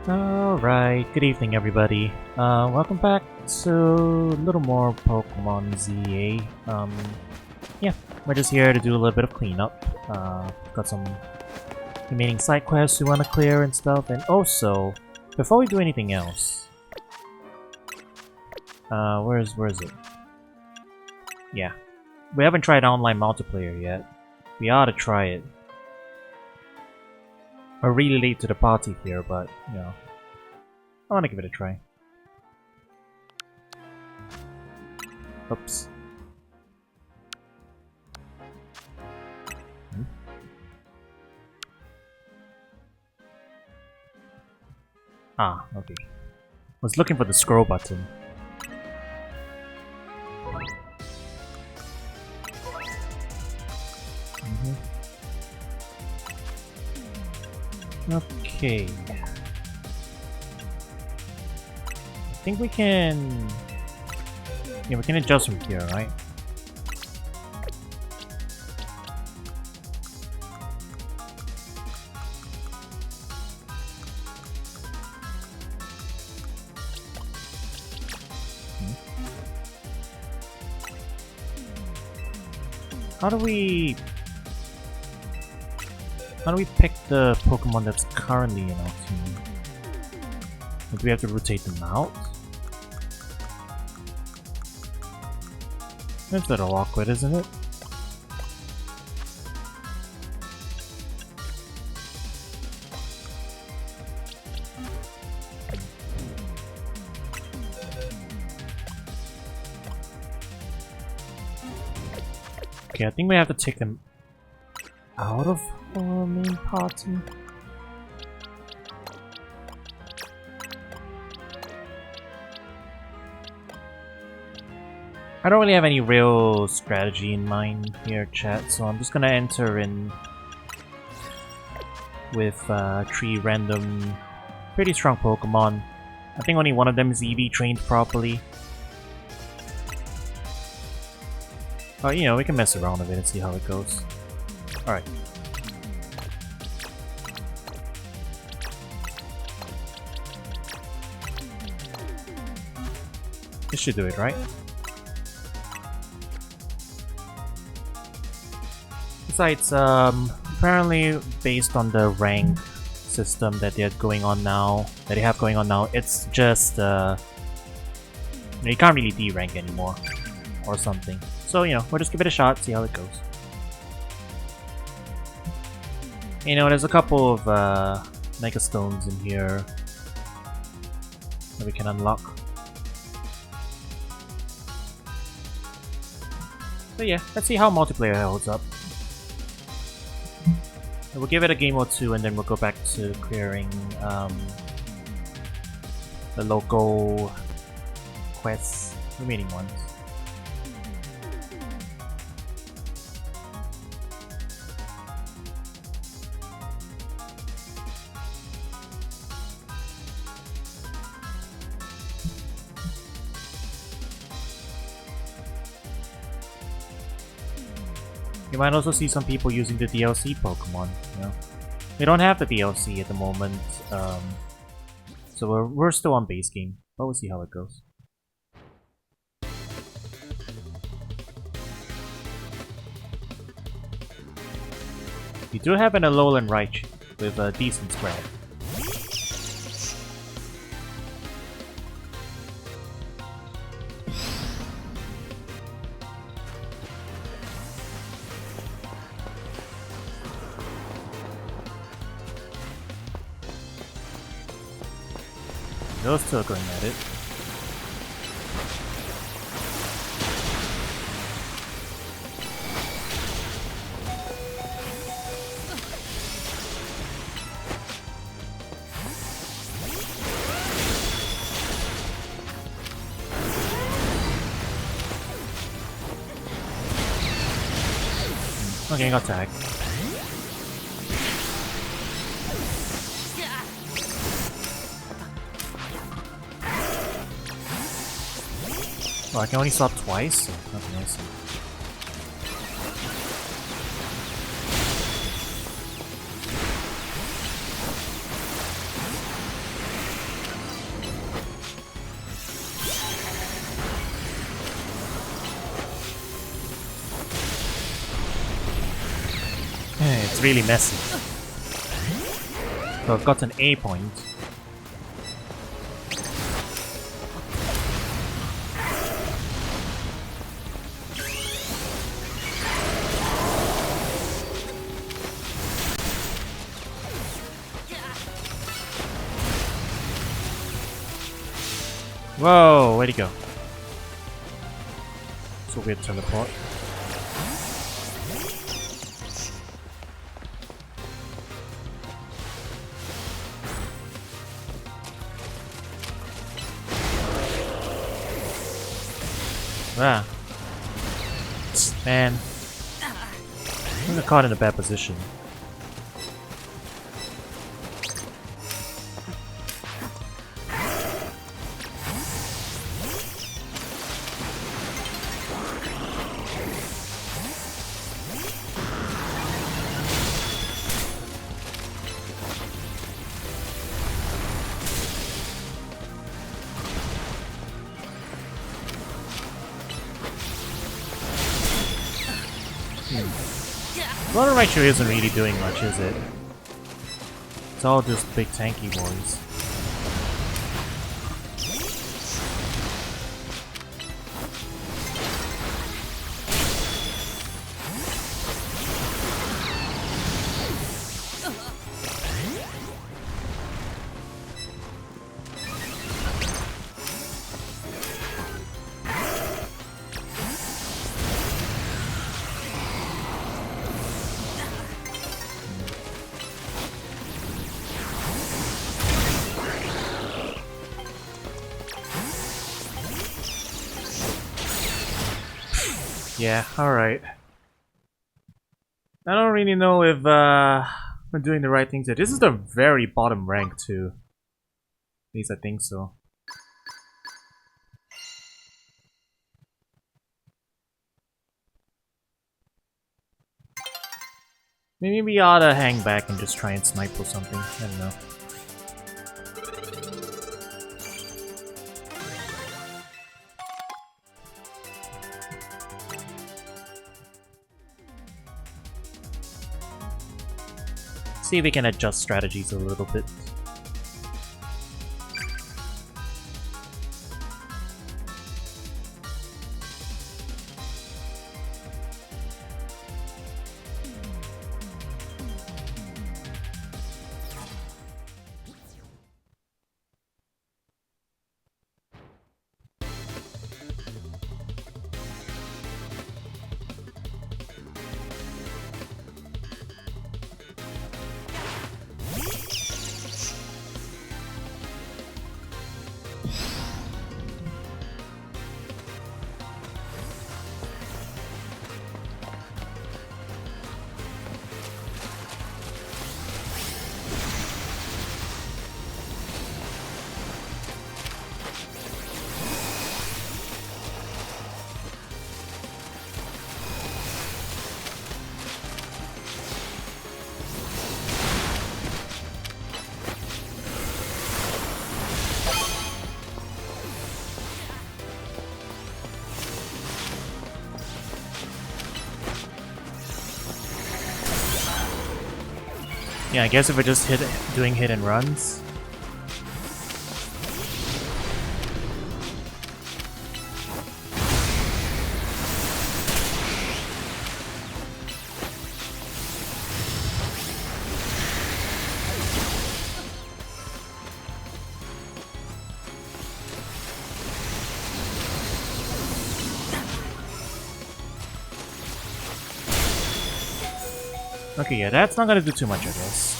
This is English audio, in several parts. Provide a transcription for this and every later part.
Alright, good evening everybody. Welcome back to a little more Pokemon ZA. Yeah, we're just here to do a little bit of cleanup. Got some remaining side quests we want to clear and stuff, and also, before we do anything else... where is it? Yeah. We haven't tried online multiplayer yet. We ought to try it. We're really late to the party here, but, you know, I want to give it a try. Oops. Hmm? Ah, okay. Was looking for the scroll button. Okay. I think we can... Yeah, we can adjust from here, right? How do we pick the Pokemon that's currently in our team? Do we have to rotate them out? That's a little awkward, isn't it? Okay, I think we have to take them out of our main party. I don't really have any real strategy in mind here, chat, so I'm just gonna enter in with 3 random, pretty strong Pokemon. I think only one of them is EV trained properly. But you know, we can mess around a bit and see how it goes. Alright. This should do it, right? Besides, apparently based on the rank system that they have going on now, it's just, you can't really D-rank anymore, or something. So, you know, we'll just give it a shot, see how it goes. You know, there's a couple of, Mega Stones in here that we can unlock. So yeah, let's see how multiplayer holds up. We'll give it a game or two and then we'll go back to clearing the local quests, remaining ones. You might also see some people using the DLC Pokemon, you know. We don't have the DLC at the moment, so we're still on base game, but we'll see how it goes. You do have an Alolan Raichu with a decent spread. Those two are going at it. Okay, got tagged. Oh, I can only swap twice? Okay, I see. It's really messy. So I've got an A point. Whoa, where'd he go? It's a weird teleport. Ah. Man. I'm caught in a bad position. Water Raichu isn't really doing much, is it? It's all just big tanky boys. Yeah, alright. I don't really know if I'm doing the right things here. This is the very bottom rank too. At least I think so. Maybe we ought to hang back and just try and snipe or something. I don't know. See if we can adjust strategies a little bit. Yeah, I guess if we're just doing hit and runs. Okay, yeah, that's not gonna do too much, I guess.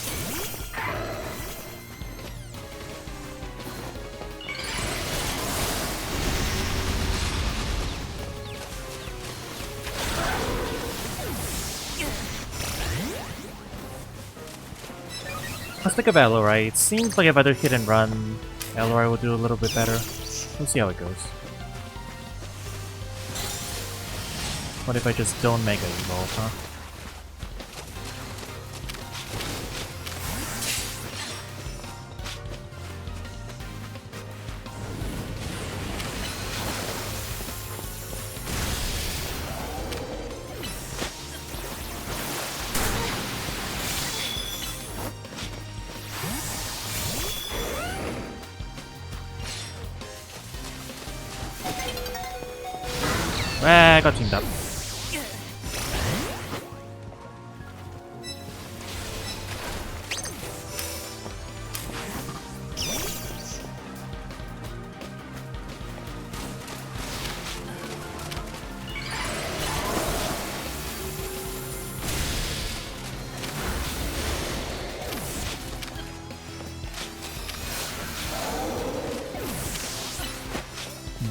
Let's think of Alloy. It seems like if I do hit and run, Alloy will do a little bit better. We'll see how it goes. What if I just don't Mega Evolve, huh? I got teamed up.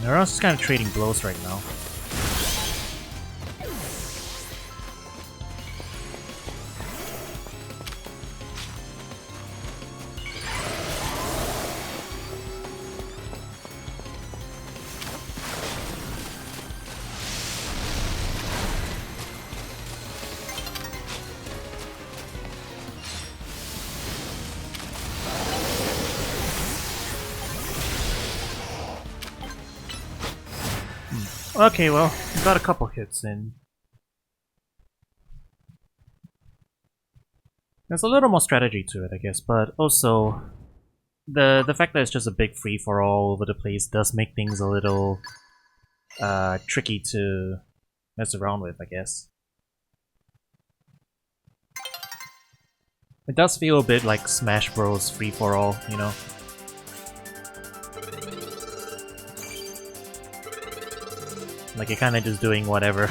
They're also kind of trading blows right now. Okay, well, we got a couple hits in. There's a little more strategy to it, I guess, but also the fact that it's just a big free-for-all all over the place does make things a little tricky to mess around with, I guess. It does feel a bit like Smash Bros. Free-for-all, you know? Like you're kinda just doing whatever.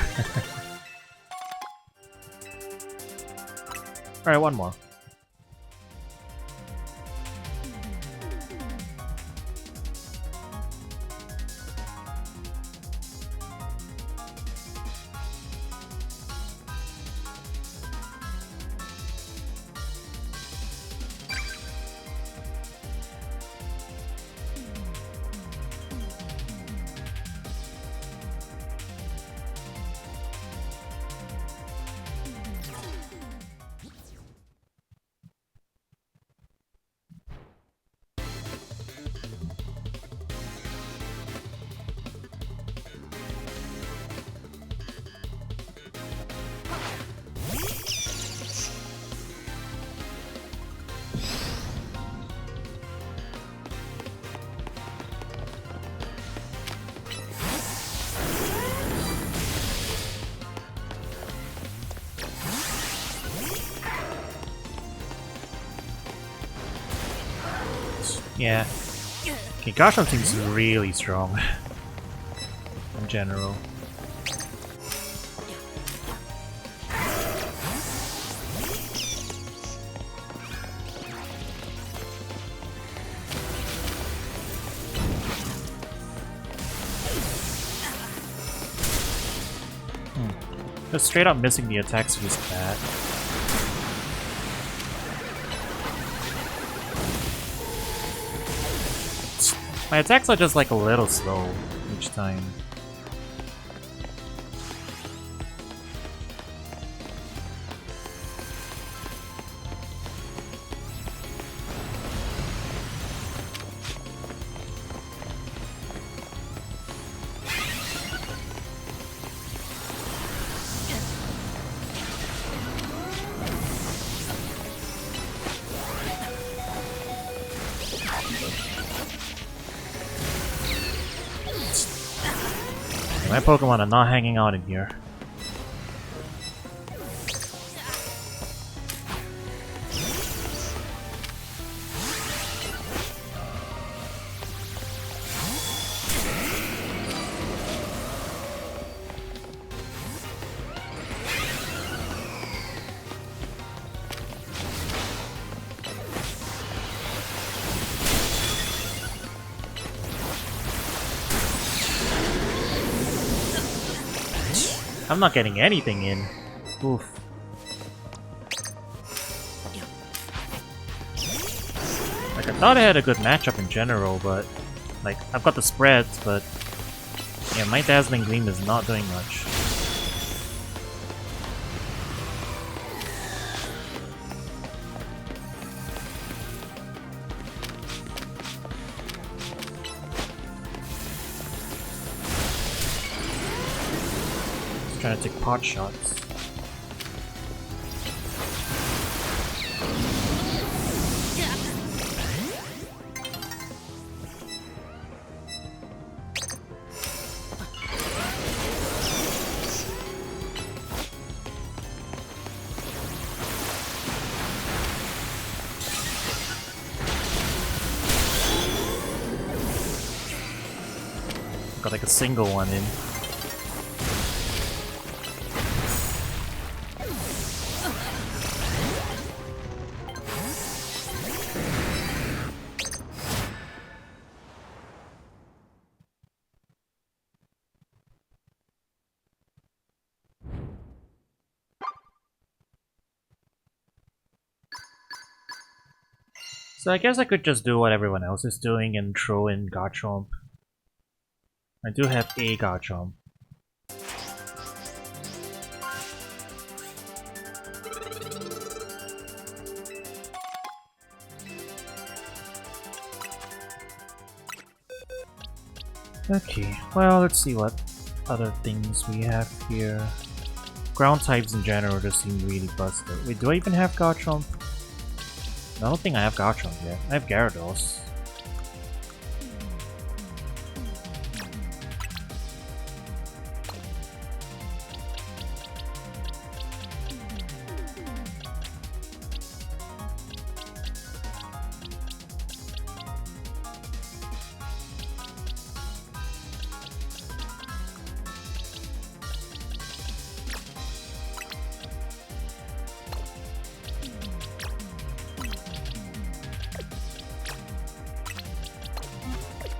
Alright, one more. Yeah. Okay, Garchomp seems really strong. In general. Just straight up missing the attacks was bad. My attacks are just like a little slow each time. My Pokemon are not hanging out in here. I'm not getting anything in. Oof. Like, I thought I had a good matchup in general, but... Like, I've got the spreads, but... Yeah, my Dazzling Gleam is not doing much. Trying to take pot shots. Got like a single one in. So I guess I could just do what everyone else is doing and throw in Garchomp. I do have a Garchomp. Okay, well, let's see what other things we have here. Ground types in general just seem really busted. Wait, do I even have Garchomp? I don't think I have Garchomp yet. I have Gyarados.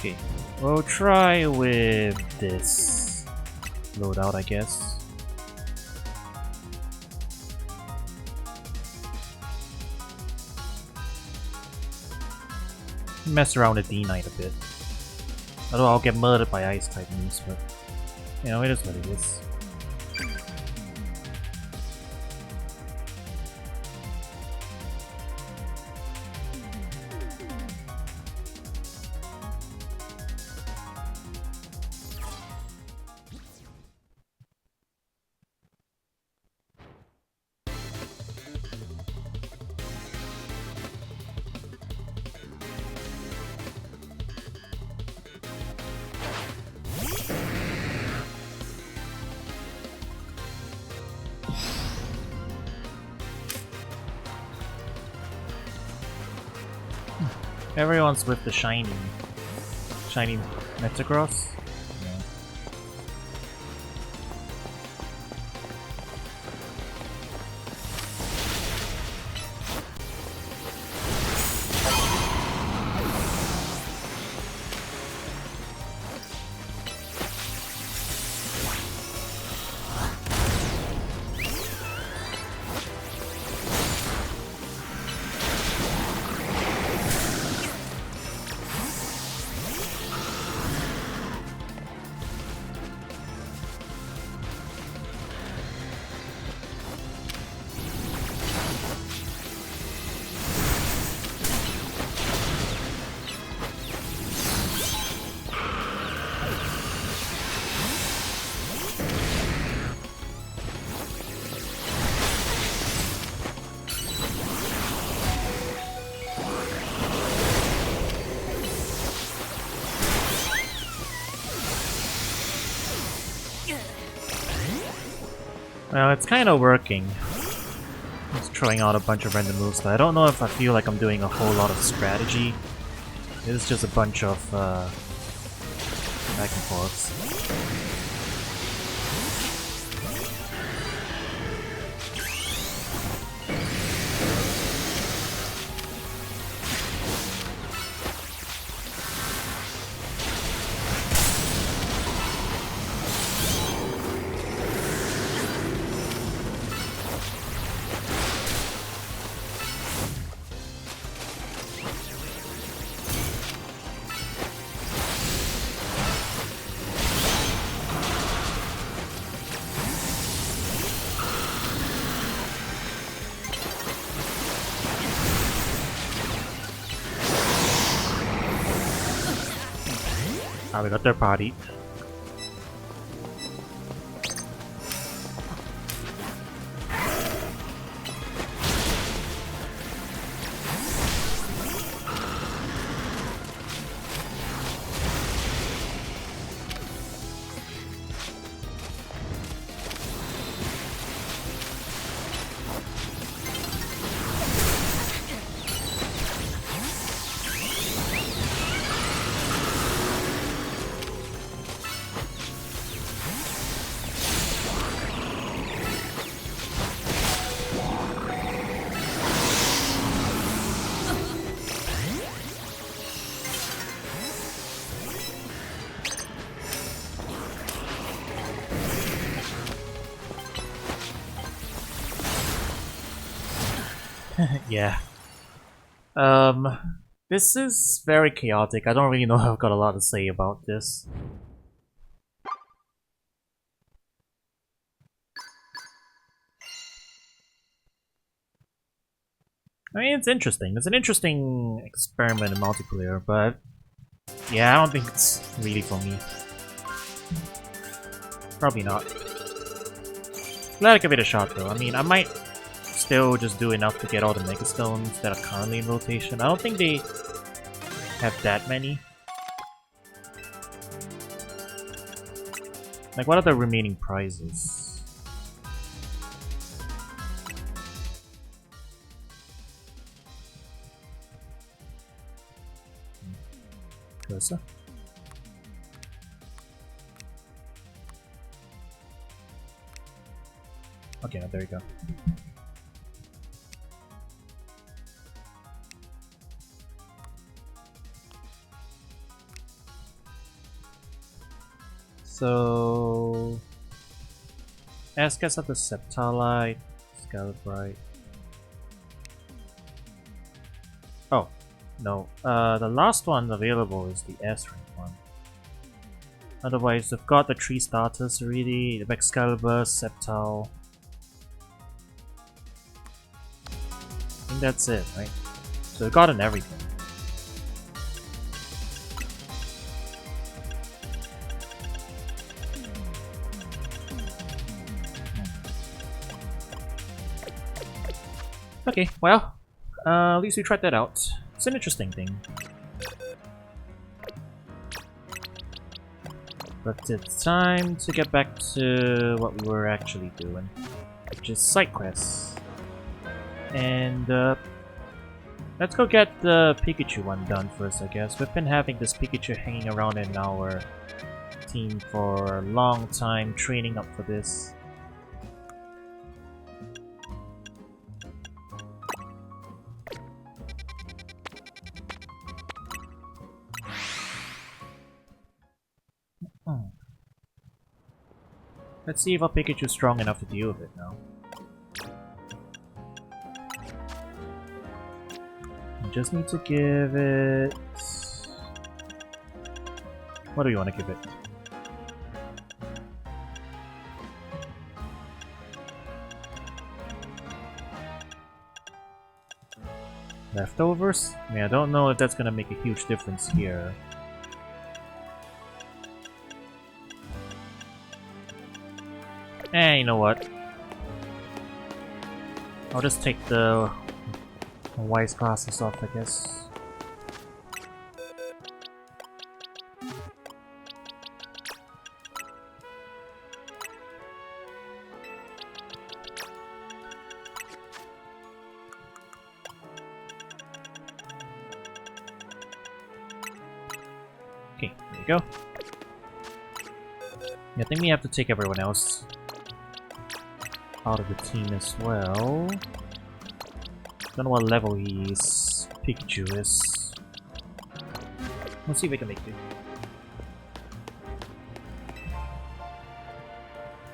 Okay, we'll try with this loadout, I guess. Mess around with D-Knight a bit. Although I'll get murdered by ice type moves, but you know, it is what it is. Everyone's with the shiny Metagross. Yeah. Well, it's kind of working. Just throwing out a bunch of random moves, but I don't know if I feel like I'm doing a whole lot of strategy. It's just a bunch of back and forths. Ah, we got their party. Yeah. This is very chaotic. I don't really know if I've got a lot to say about this. I mean, it's interesting. It's an interesting experiment in multiplayer, but yeah, I don't think it's really for me. Probably not. Glad I give it a shot though. I mean, I might still just do enough to get all the Mega Stones that are currently in rotation. I don't think they have that many. Like, what are the remaining prizes? Cursor? Okay, there you go. So... Ascus of the Septalite, Scalabrite. Oh, no. The last one available is the S-rank one. Otherwise, they've got the 3 starters already, the Excalibur, Septal. I think that's it, right? So we've gotten everything. Okay, well, at least we tried that out. It's an interesting thing. But it's time to get back to what we were actually doing, which is side quests. And let's go get the Pikachu one done first, I guess. We've been having this Pikachu hanging around in our team for a long time, training up for this. Let's see if our Pikachu's strong enough to deal with it now. We just need to give it... What do you want to give it? Leftovers? I mean, I don't know if that's gonna make a huge difference here. You know what? I'll just take the wise glasses off, I guess. Okay, there you go. Yeah, I think we have to take everyone else out of the team as well. Don't know what level his Pikachu is. Let's see if we can make it.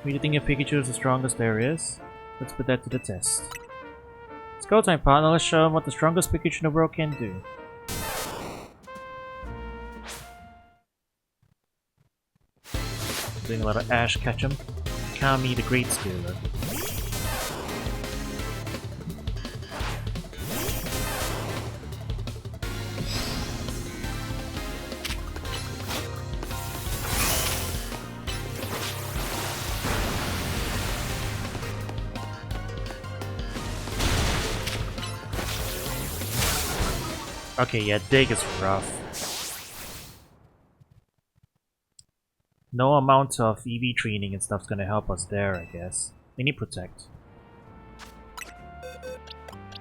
Really think your Pikachu is the strongest there is? Let's put that to the test. It's go time, partner. Let's show him what the strongest Pikachu in the world can do. Doing a lot of Ash Ketchum. Kami the Great Scaler. Okay, yeah, Dig is rough. No amount of EV training and stuff's gonna help us there, I guess. We need Protect.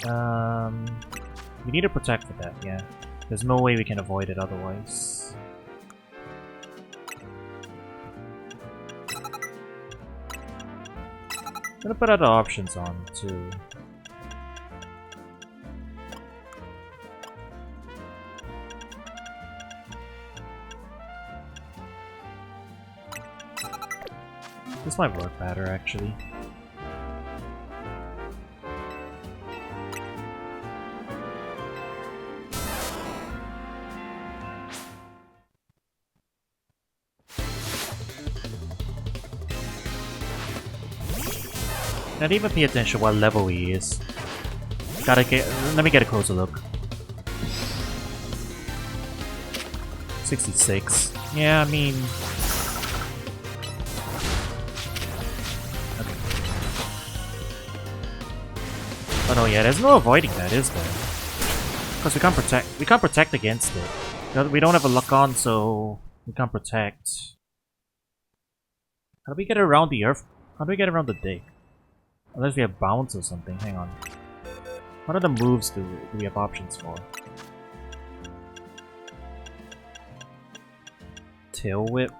We need to Protect for that, yeah. There's no way we can avoid it otherwise. I'm gonna put other options on, too. This might work better, actually. Not even pay attention what level he is. Gotta get. Let me get a closer look. 66. Yeah, I mean. Okay. Oh no, yeah, there's no avoiding that, is there? Because we can't protect. We can't protect against it. We don't have a lock on, so we can't protect. How do we get around the earth? How do we get around the dig? Unless we have bounce or something. Hang on. What other moves do we have options for? Tail whip.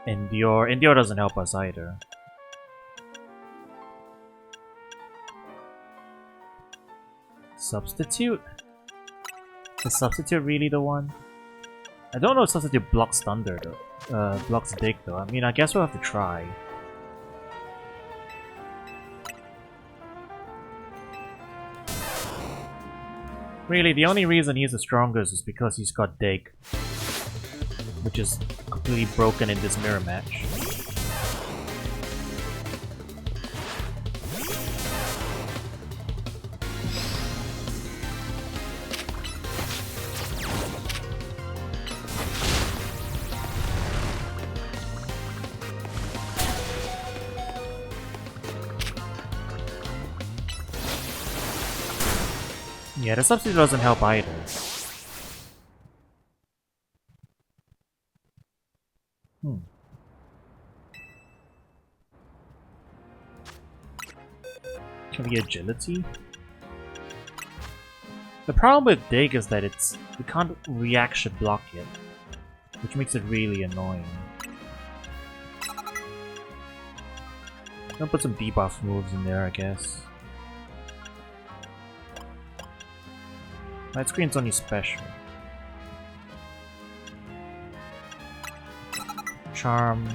Endure. Endure doesn't help us either. Substitute? Is Substitute really the one? I don't know if Substitute blocks Thunder though. Blocks Dig though. I mean, I guess we'll have to try. Really, the only reason he's the strongest is because he's got Dig. Which is completely broken in this mirror match. Yeah, the substitute doesn't help either. Can we agility? The problem with Dig is that we can't reaction block it, which makes it really annoying. I'll put some debuff moves in there, I guess. Light screen's only special. Charm.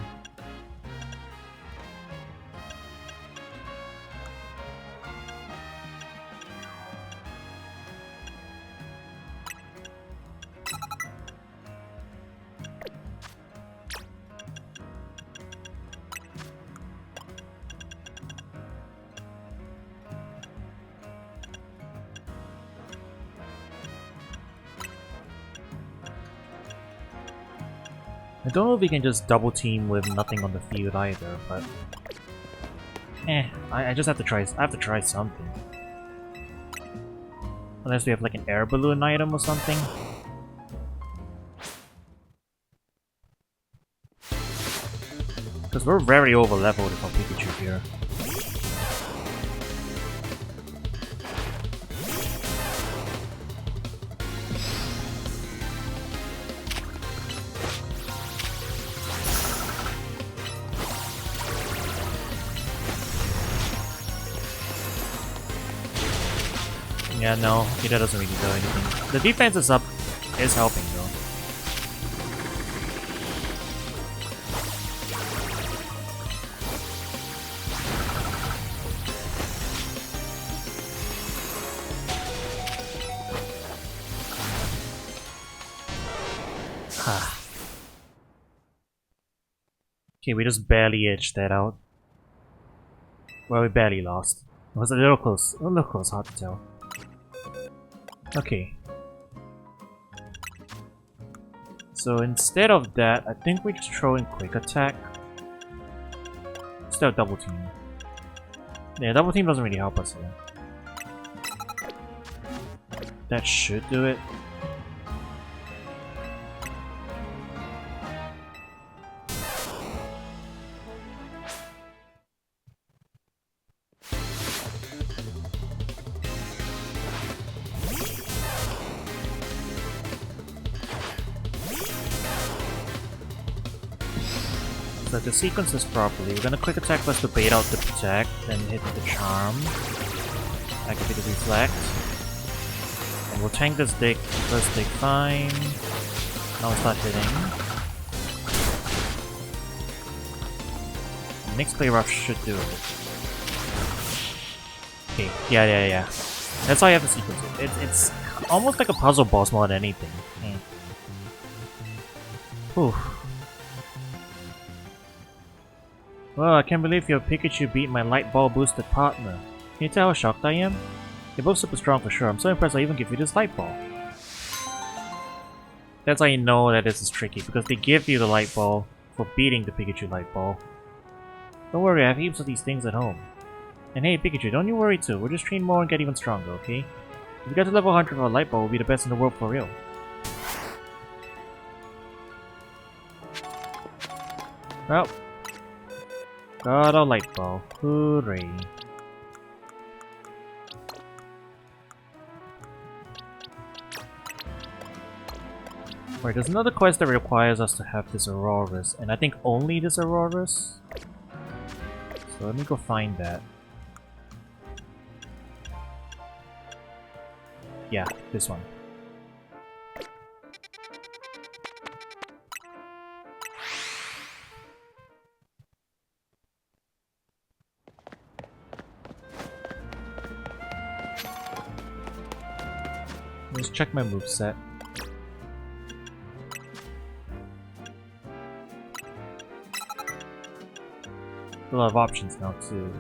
I don't know if we can just double team with nothing on the field either, but I just have to try. I have to try something. Unless we have like an air balloon item or something. Because we're very over leveled with our Pikachu here. Yeah, no, that doesn't really do anything. The defense is up, is helping though. Okay, we just barely edged that out. Well, we barely lost. It was a little close, hard to tell. Okay. So instead of that, I think we just throw in Quick Attack. Instead of Double Team. Yeah, Double Team doesn't really help us here. That should do it. So to sequence this properly, we're gonna Quick Attack plus the bait out to protect, then hit the charm, activate the reflect, and we'll tank this Dig, first Dig fine, now we'll start hitting. Next play rough should do it. Okay, yeah. That's how you have to sequence it. It's almost like a puzzle boss more than anything. Whew. Well, I can't believe your Pikachu beat my light ball boosted partner. Can you tell how shocked I am? You're both super strong for sure. I'm so impressed I even give you this light ball. That's how you know that this is tricky, because they give you the light ball for beating the Pikachu light ball. Don't worry, I have heaps of these things at home. And hey, Pikachu, don't you worry too. We'll just train more and get even stronger, okay? If we get to level 100 for our light ball, we'll be the best in the world for real. Well, got a light ball. Hooray. Right, there's another quest that requires us to have this Aurorus, and I think only this Aurorus. So let me go find that. Yeah, this one. Let's check my moveset. A lot of options now too.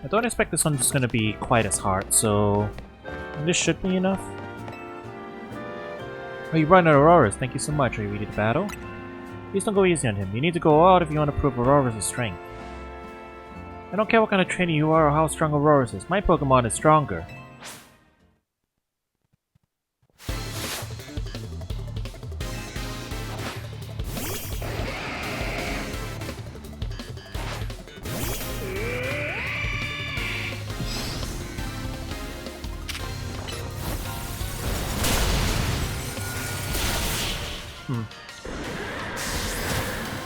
I don't expect this one's gonna be quite as hard, so this should be enough. Oh, you brought an Aurorus, thank you so much. Are you ready to battle? Please don't go easy on him. You need to go out if you want to prove Aurorus' strength. I don't care what kind of trainer you are or how strong Aurorus is. My Pokemon is stronger.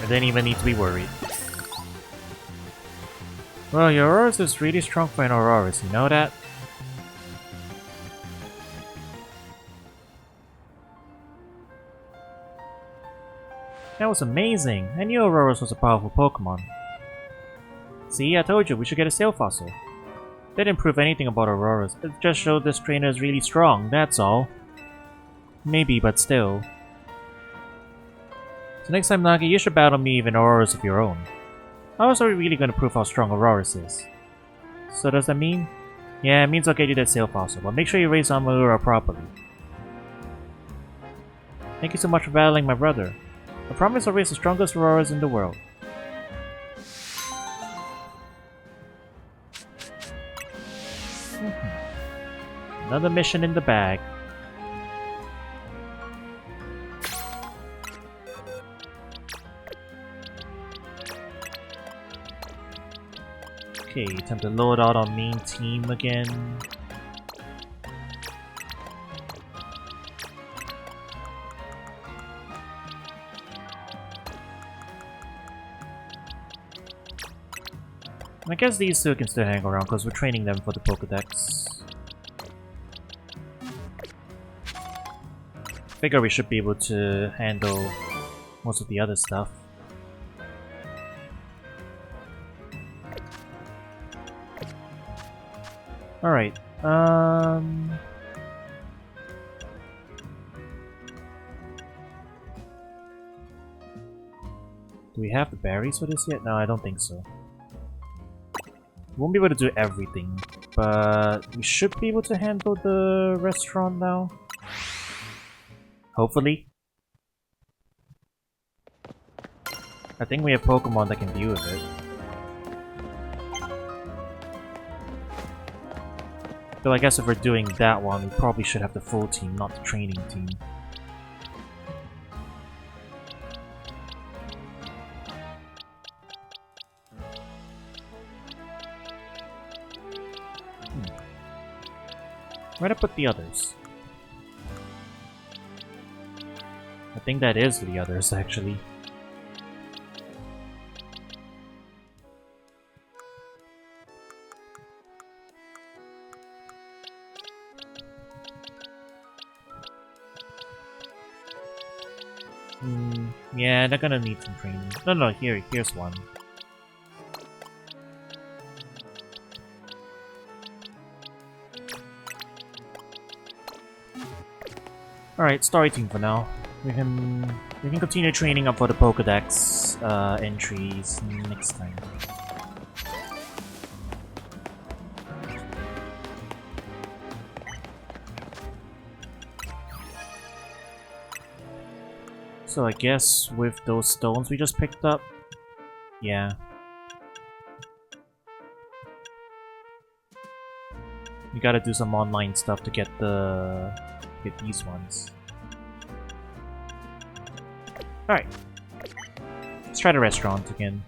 I didn't even need to be worried. Well, your Aurorus is really strong for an Aurorus, you know that? That was amazing! I knew Aurorus was a powerful Pokemon. See, I told you, we should get a Sail Fossil. That didn't prove anything about Aurorus, it just showed this trainer is really strong, that's all. Maybe, but still. So next time, Nagi, you should battle me with an Aurorus of your own. How else are we really going to prove how strong Aurorus is? So does that mean? Yeah, it means I'll get you that Sail Fossil, but make sure you raise Amalura properly. Thank you so much for battling my brother. I promise I'll raise the strongest Aurorus in the world. Another mission in the bag. Okay, time to load out our main team again. I guess these two can still hang around because we're training them for the Pokédex. Figure we should be able to handle most of the other stuff. Alright, do we have the berries for this yet? No, I don't think so. We won't be able to do everything, but we should be able to handle the restaurant now. Hopefully. I think we have Pokemon that can deal with it. Though I guess if we're doing that one, we probably should have the full team, not the training team. Where'd I put the others? I think that is the others, actually. Yeah, they're gonna need some training. No, here's one. Alright, story team for now. We can continue training up for the Pokédex entries next time. So I guess with those stones we just picked up, yeah. We gotta do some online stuff to get these ones. Alright. Let's try the restaurant again.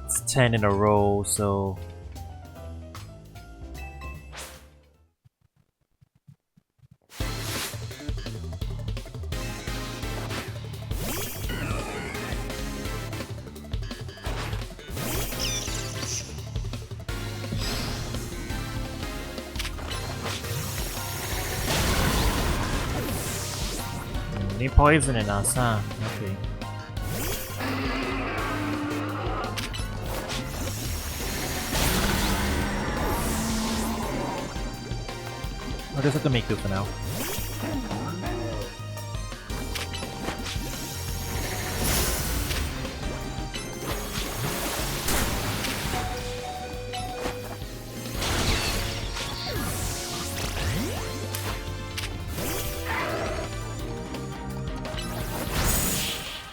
It's 10 in a row, so... They poisoning us, huh? Okay. I'll just have to make do for now.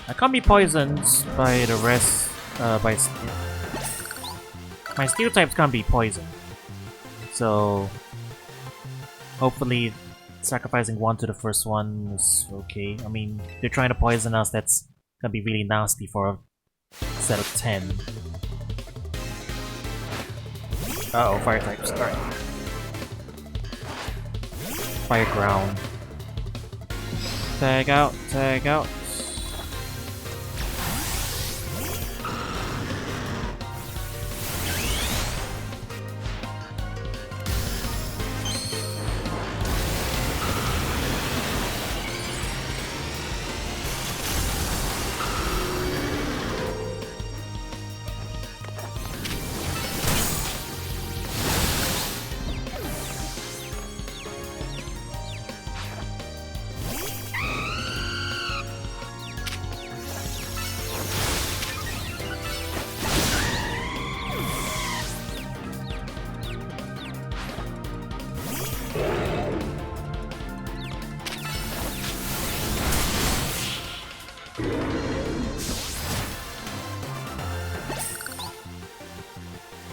I can't be poisoned by the rest, my steel types can't be poisoned. So, hopefully sacrificing one to the first one is okay. I mean, they're trying to poison us, that's gonna be really nasty for a set of 10. Uh-oh, fire types, alright. Fire ground. Tag out, tag out.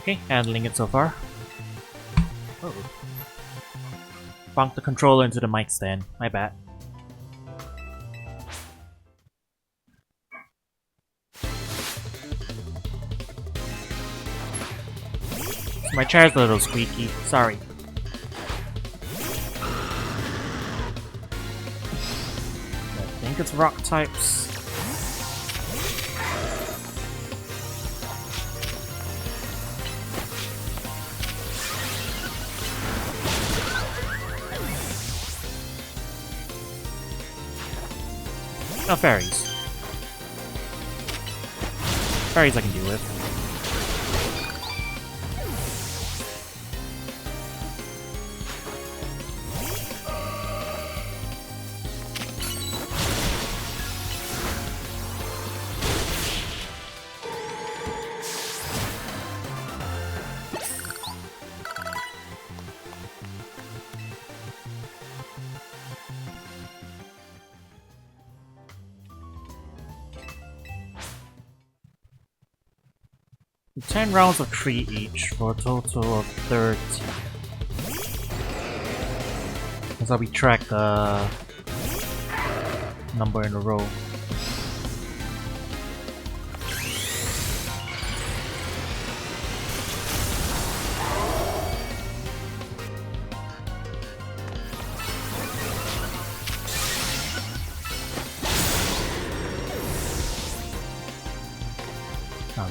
Okay, handling it so far. Oh. Bunked the controller into the mic stand. My bad. My chair's a little squeaky. Sorry. I think it's rock types. No, fairies. Fairies I can deal with. And 10 rounds of 3 each for a total of 30. That's how we track the number in a row.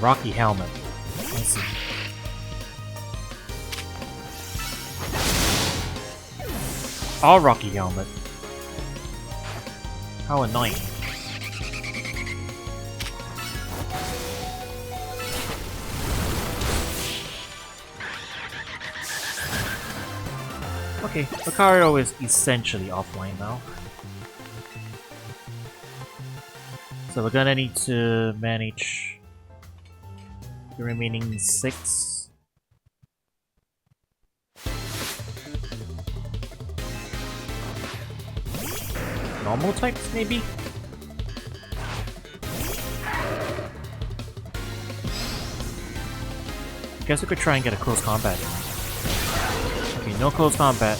Rocky helmet. I see. All Rocky helmet. How annoying. Okay, Lucario is essentially offline now. So we're gonna need to manage the remaining 6. Normal types, maybe? I guess we could try and get a close combat in. Okay, no close combat.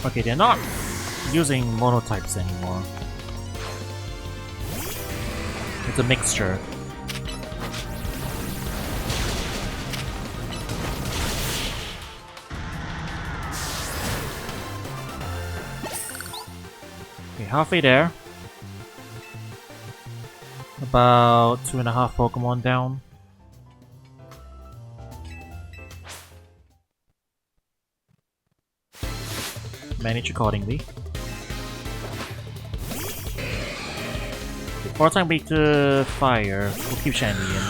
Okay, they're not using monotypes anymore. It's a mixture. Okay, halfway there. About 2.5 Pokemon down. Manage accordingly. More time back to fire. We'll keep Shandy in.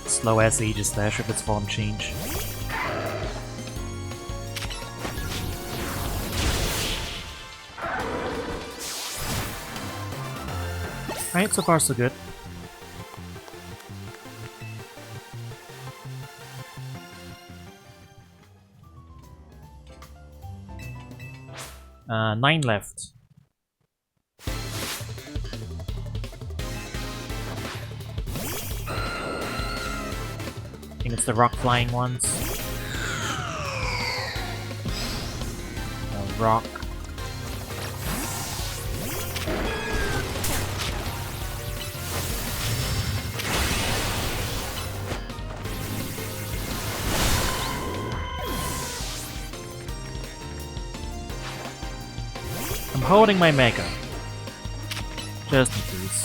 Slow ass Aegis Slash with its form change. Alright, so far so good. Nine left. I think it's the rock flying ones. Rock. I'm holding my Mega. Just in case.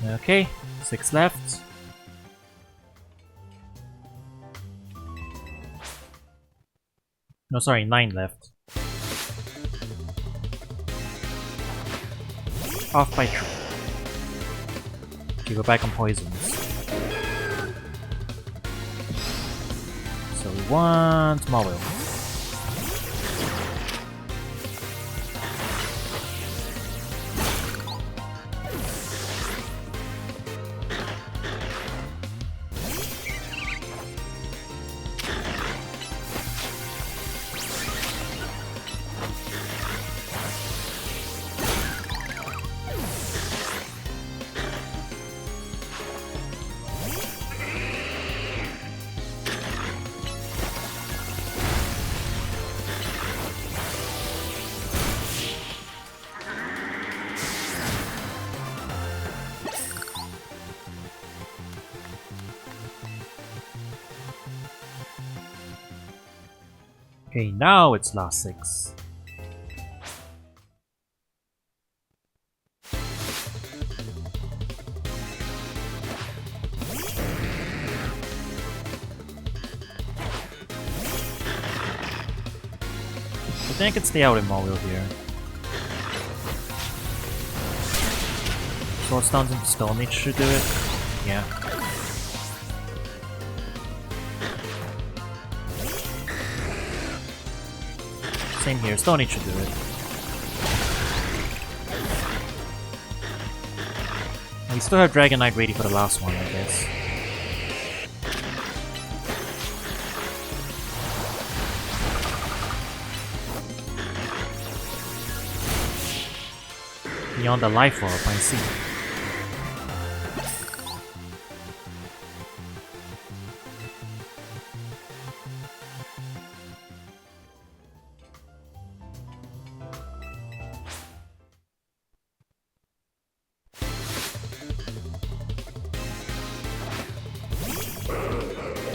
Okay, 6 left. No, sorry, 9 left. Off by 3. Okay, go back on poisons. So we want Mawile. Okay, now it's last 6. I think I can stay out in Mawile here. Sword Stones into Stone Age should do it. Yeah. same here. Stone Age should do it. We still have Dragonite ready for the last one, I guess. Beyond the life orb, I see.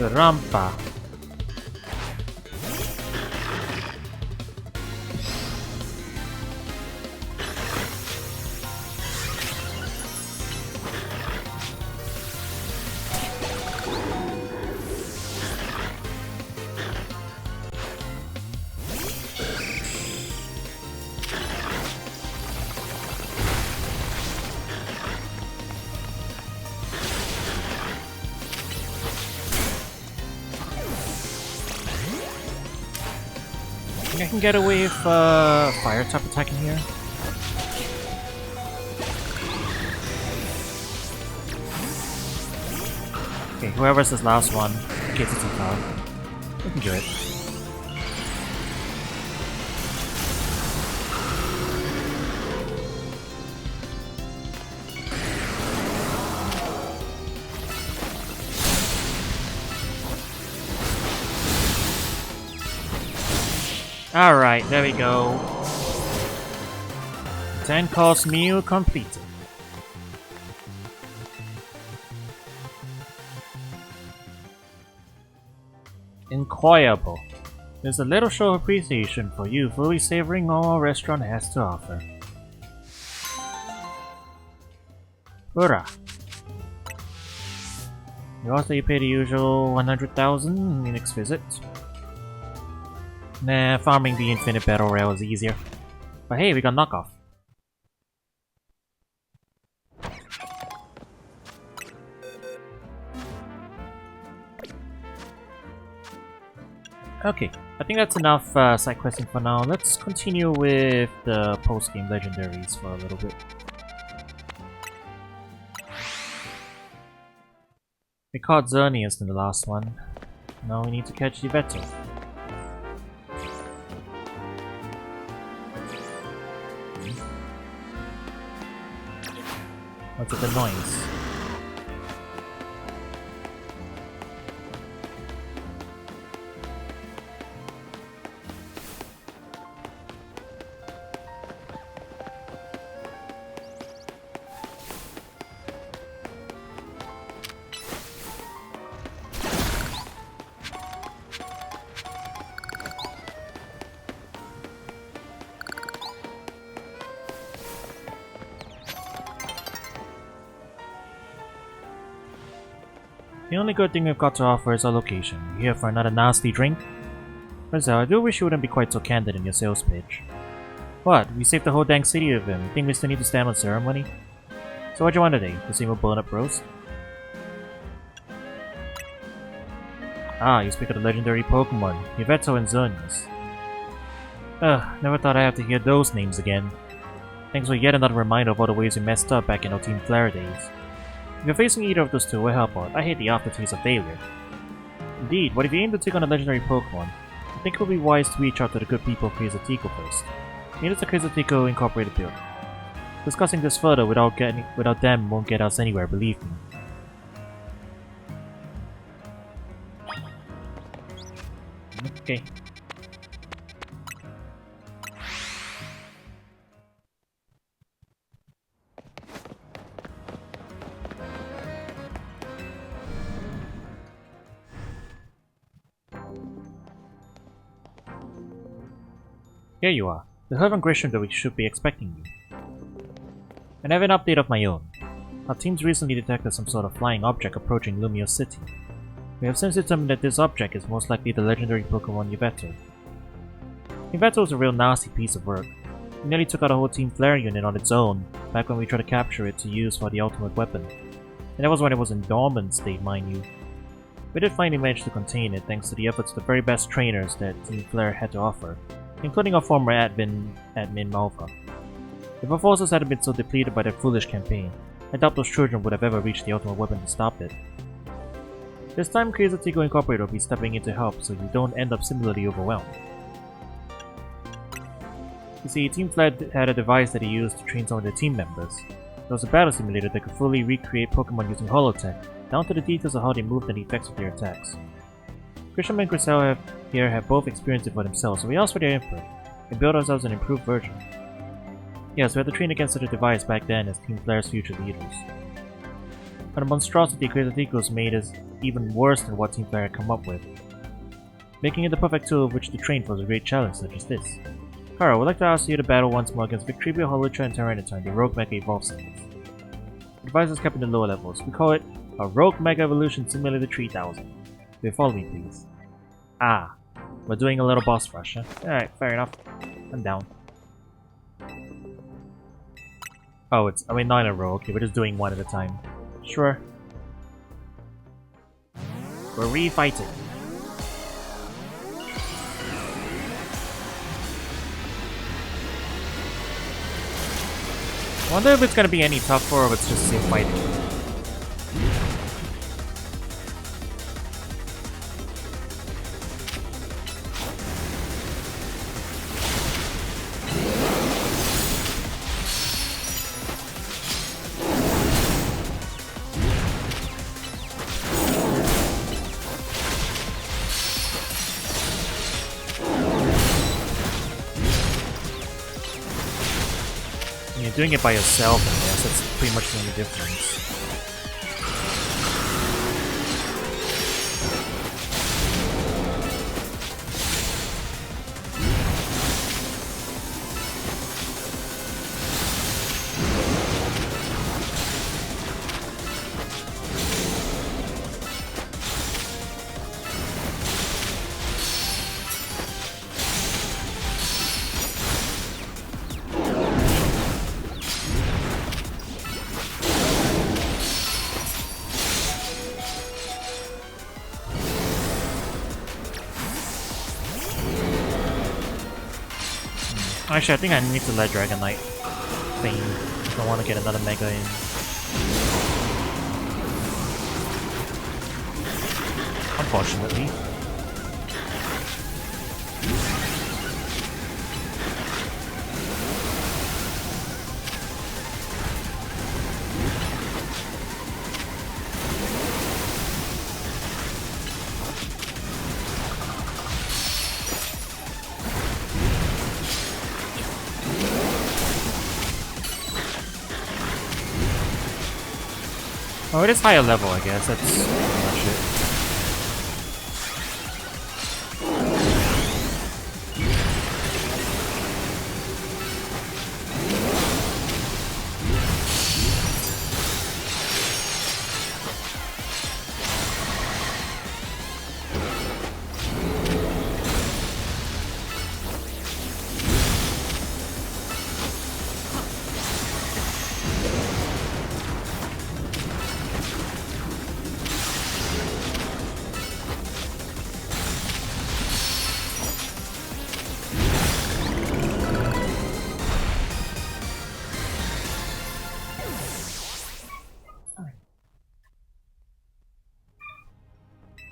Rampa. I can get away with fire type attacking here. Okay, whoever's this last one gets it too far. We can do it. Alright, there we go. 10 course meal completed. Enjoyable. There's a little show of appreciation for you, fully savoring all our restaurant has to offer. Hurrah! You also pay the usual 100,000 in your next visit. Nah, farming the infinite battle rail is easier. But hey, we got knockoff. Okay, I think that's enough side questing for now. Let's continue with the post-game legendaries for a little bit. We caught Xerneas in the last one. Now we need to catch Yveltal. What's with the noise? The only good thing we've got to offer is our location. You here for another nasty drink? Rizal, I do wish you wouldn't be quite so candid in your sales pitch. What? We saved the whole dang city of him. You think we still need to stand on ceremony? So what'd you want today? The same old blown up roast? Ah, you speak of the legendary Pokémon, Yveltal and Xerneas. Ugh, never thought I'd have to hear those names again. Thanks for yet another reminder of all the ways we messed up back in our Team Flare days. If you're facing either of those two, we'll help out. I hate the aftertaste of failure. Indeed, but if you aim to take on a legendary Pokémon, I think it would be wise to reach out to the good people of Quasartico first. It is the Quasartico Incorporated build. Discussing this further without them won't get us anywhere, believe me. Okay. Here you are, the Hervan Grisham that we should be expecting you. And I have an update of my own. Our teams recently detected some sort of flying object approaching Lumio City. We have since determined that this object is most likely the legendary Pokémon Yveltal. Yveltal is a real nasty piece of work. It nearly took out a whole Team Flare unit on its own, back when we tried to capture it to use for the ultimate weapon. And that was when it was in dormant state, mind you. We did finally manage to contain it thanks to the efforts of the very best trainers that Team Flare had to offer. including our former admin Malva. If our forces hadn't been so depleted by that foolish campaign, I doubt those children would have ever reached the ultimate weapon to stop it. This time, Krizatigo Incorporated will be stepping in to help so you don't end up similarly overwhelmed. You see, Team Fled had a device that he used to train some of their team members. It was a battle simulator that could fully recreate Pokemon using holotech, down to the details of how they moved and the effects of their attacks. Grisham and Grisel have both experienced it for themselves, so we asked for their input, and built ourselves an improved version. Yes, we had to train against such a device back then as Team Flare's future leaders. But the monstrosity Krizatigo's made is even worse than what Team Flare had come up with. Making it the perfect tool of which to train was a great challenge such as this. Kara, would like to ask you to battle once more against Victreebel, Holotra, and Tyranitar, the Rogue Mega Evolved states. The device is kept in the lower levels. We call it a Rogue Mega Evolution Simulator 3000. Will you follow me, please? Ah, we're doing a little boss rush, huh? Alright, fair enough. I'm down. Oh, not in a row. Okay, we're just doing one at a time. Sure. We're refighting. I wonder if it's gonna be any tougher or if it's just safe fighting. Doing it by yourself, I guess, that's pretty much the only difference. Actually, I think I need to let Dragonite Fame if I want to get another Mega in. Unfortunately. Oh, it is higher level, I guess. That's pretty much it.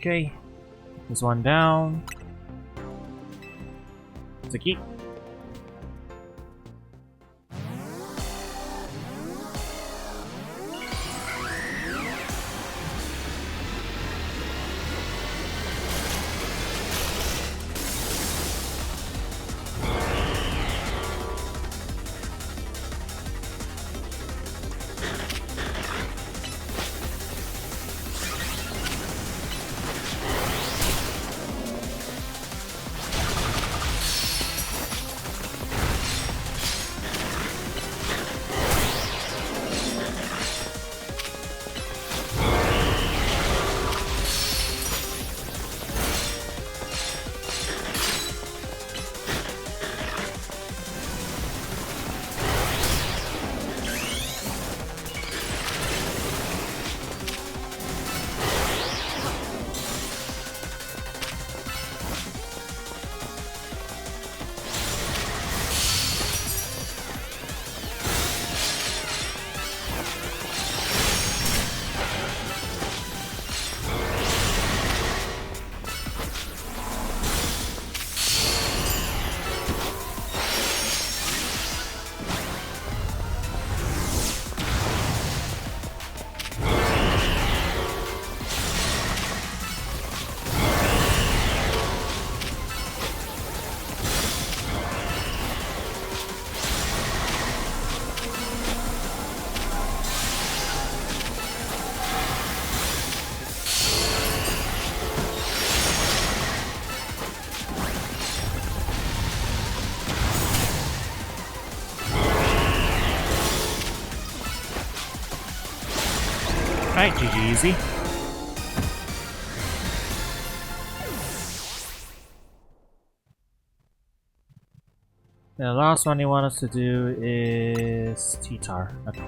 Okay, there's one down. It's a key. Alright, GG easy. The last one you want us to do is T-Tar. Okay.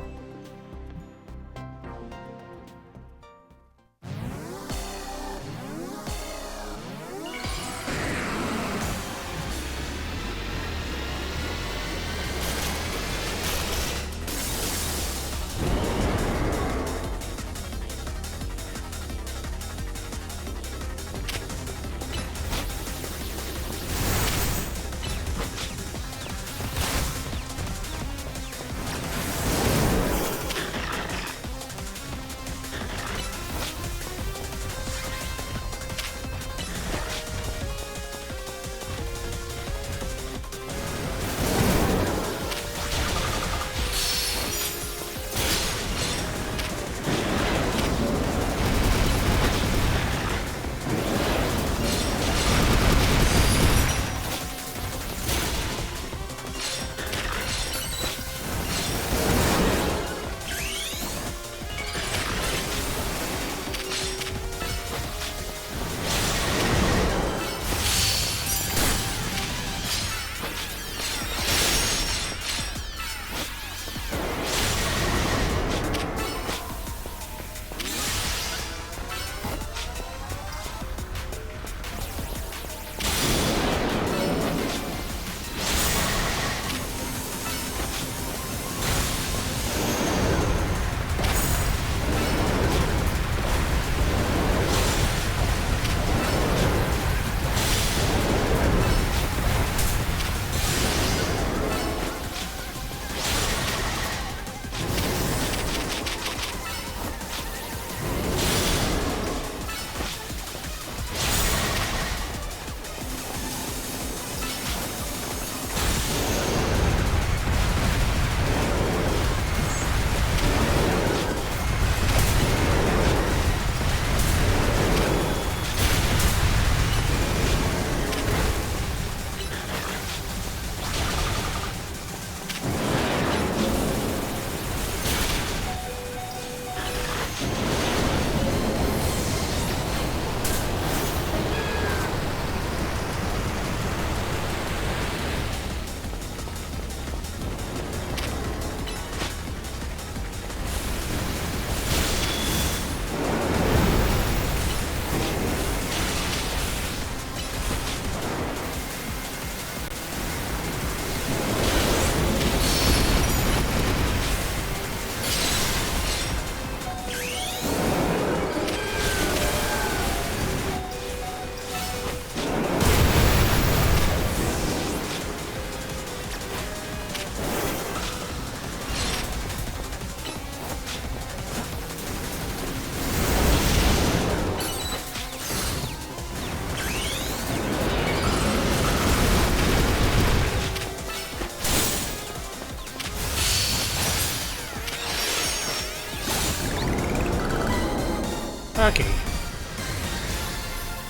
Okay.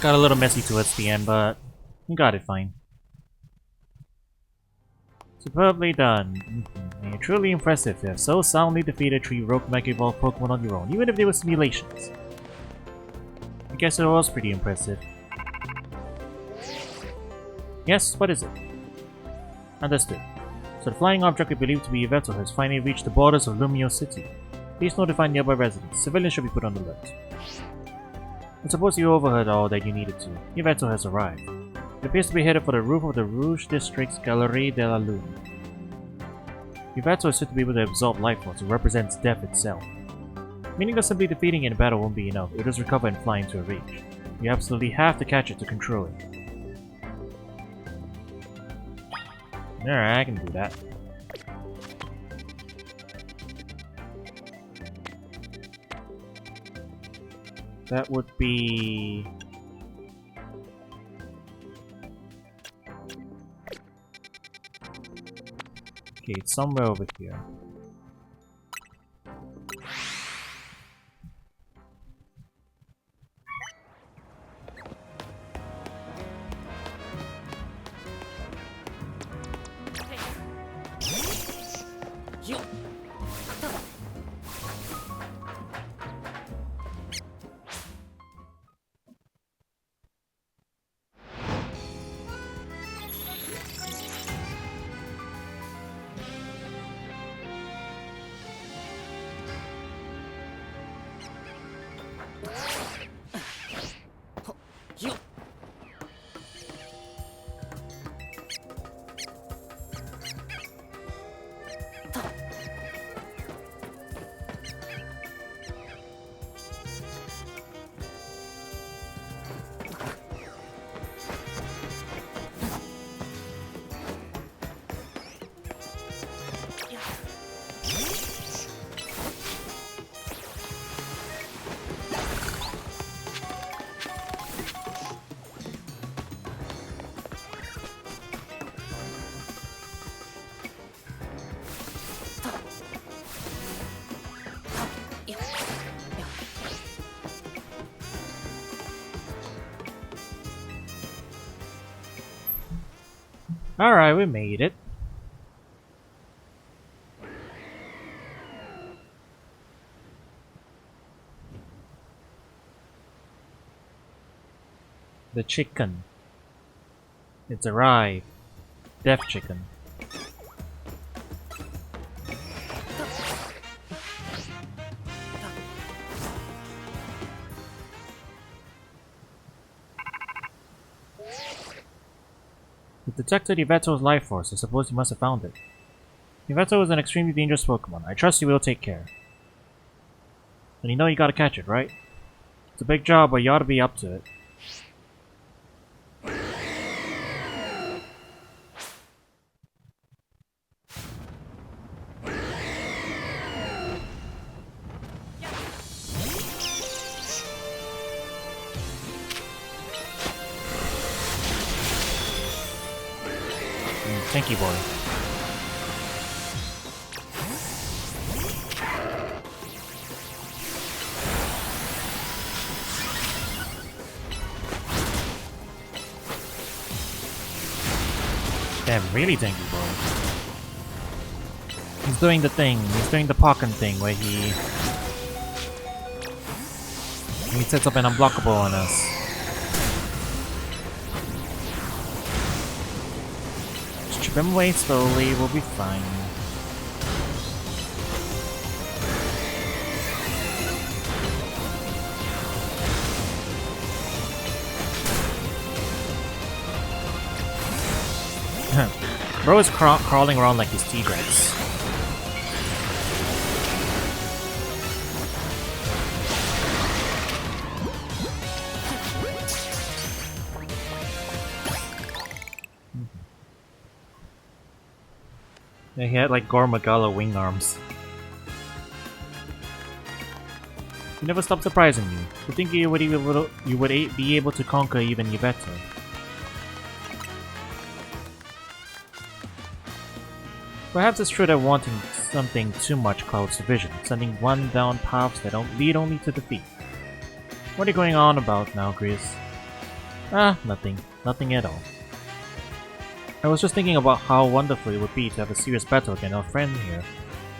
Got a little messy towards the end, but you got it fine. Superbly done. And you're truly impressive to have so soundly defeated 3 rogue Mega Evolved Pokemon on your own, even if they were simulations. I guess it was pretty impressive. Yes, what is it? Understood. So the flying object we believe to be Yveltal has finally reached the borders of Lumio City. Please notify nearby residents. Civilians should be put on alert. I suppose you overheard all that you needed to. Yveltal has arrived. It appears to be headed for the roof of the Rouge District's Galerie de la Lune. Yveltal is said to be able to absorb life force, it represents death itself. Meaning that simply defeating it in battle won't be enough, it does recover and fly into a reach. You absolutely have to catch it to control it. Alright, I can do that. That would be... okay, it's somewhere over here. Alright, we made it. The chicken. It's arrived. Death chicken. You detected Yvetto's life force. I suppose you must have found it. Yvetto is an extremely dangerous Pokémon. I trust you will take care. And you know you gotta catch it, right? It's a big job, but you ought to be up to it. Thank you, boy. Damn, really tanky, boy. He's doing the thing. He's doing the Pokken thing where he sets up an unblockable on us. Chip him away slowly, we'll be fine. Bro is crawling around like his Zygarde. Yeah, he had like Gormagala wing arms. You never stop surprising me. To think you would be able to conquer even Yvetto. Perhaps it's true that wanting something too much clouds the vision, sending one down paths that don't lead only to defeat. What are you going on about now, Gris? Ah, nothing. Nothing at all. I was just thinking about how wonderful it would be to have a serious battle against our friend here.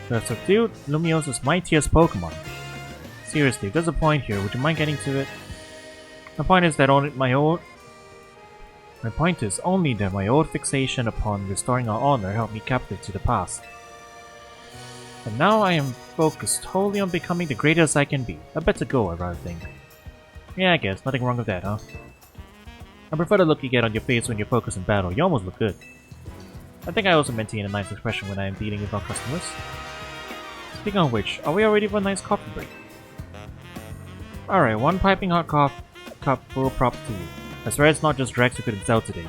To have subdued Lumiosa's mightiest Pokémon. Seriously, if there's a point here, would you mind getting to it? My point is my old fixation upon restoring our honor held me captive to the past. And now I am focused wholly on becoming the greatest I can be. A better go, I rather think. Yeah, I guess. Nothing wrong with that, huh? I prefer the look you get on your face when you're focused in battle. You almost look good. I think I also maintain a nice expression when I am dealing with our customers. Speaking of which, are we all ready for a nice coffee break? Alright, one piping hot cup full prop to you. I swear it's not just Drex who couldn't sell today.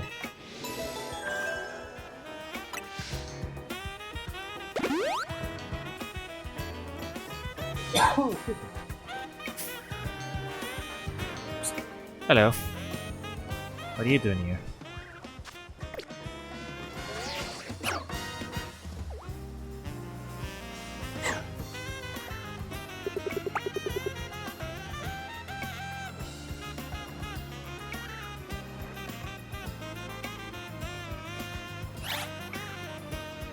Hello. What are you doing here?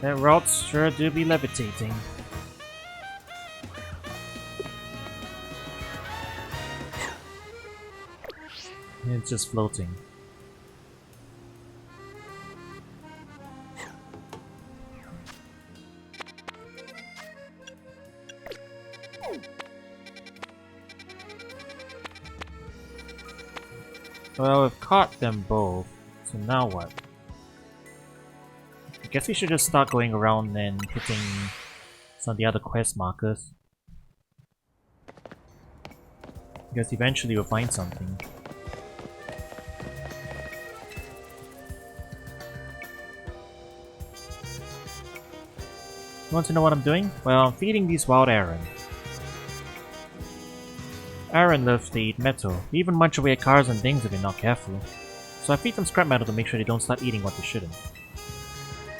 That routes sure do be levitating. It's just floating. Well, we've caught them both, so now what? I guess we should just start going around and hitting some of the other quest markers. Because eventually we'll find something. You want to know what I'm doing? Well, I'm feeding these wild Aaron. Aaron loves to eat metal. They even munch away at cars and things if you're not careful. So I feed them scrap metal to make sure they don't start eating what they shouldn't.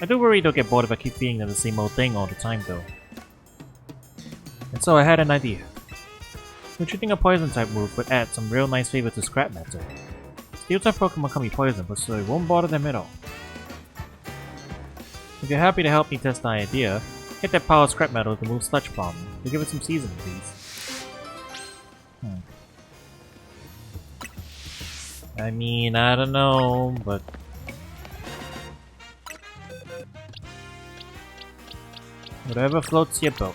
I do worry they'll get bored if I keep feeding them the same old thing all the time though. And so I had an idea. Don't you think a poison type move would add some real nice flavor to scrap metal? Steel type Pokemon can be poison, but so it won't bother them at all. If you're happy to help me test the idea, get that pile of scrap metal to move Sludge Bomb. We'll give it some seasoning, please. I mean, I don't know, but... whatever floats your boat.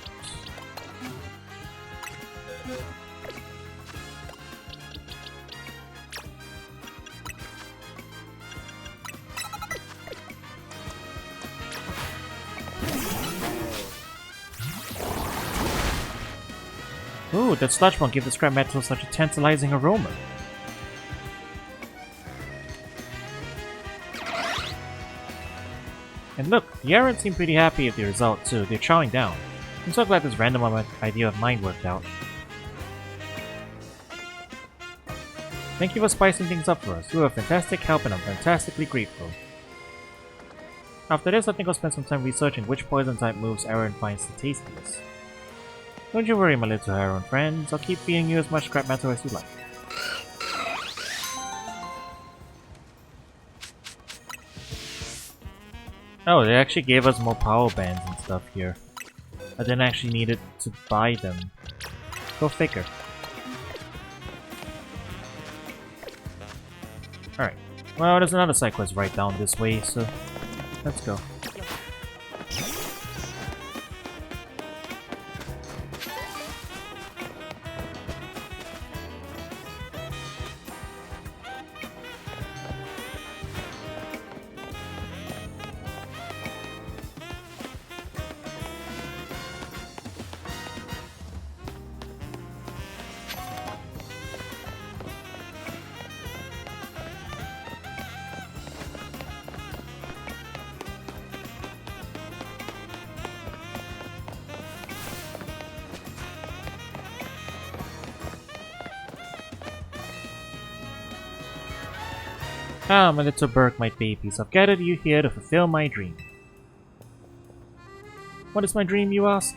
Ooh, that sludge won't give the scrap metal such a tantalizing aroma. And look, the Aaron seem pretty happy with the result too. They're chowing down. I'm so glad this random idea of mine worked out. Thank you for spicing things up for us. You were a fantastic help and I'm fantastically grateful. After this, I think I'll spend some time researching which poison type moves Aaron finds the tastiest. Don't you worry, my little Aaron friends. I'll keep feeding you as much scrap metal as you like. Oh, they actually gave us more power bands and stuff here. I didn't actually need it to buy them. Go figure. Alright. Well, there's another side quest right down this way, so let's go. Ah, my little Bergmite babies, I've gathered you here to fulfill my dream. What is my dream, you ask?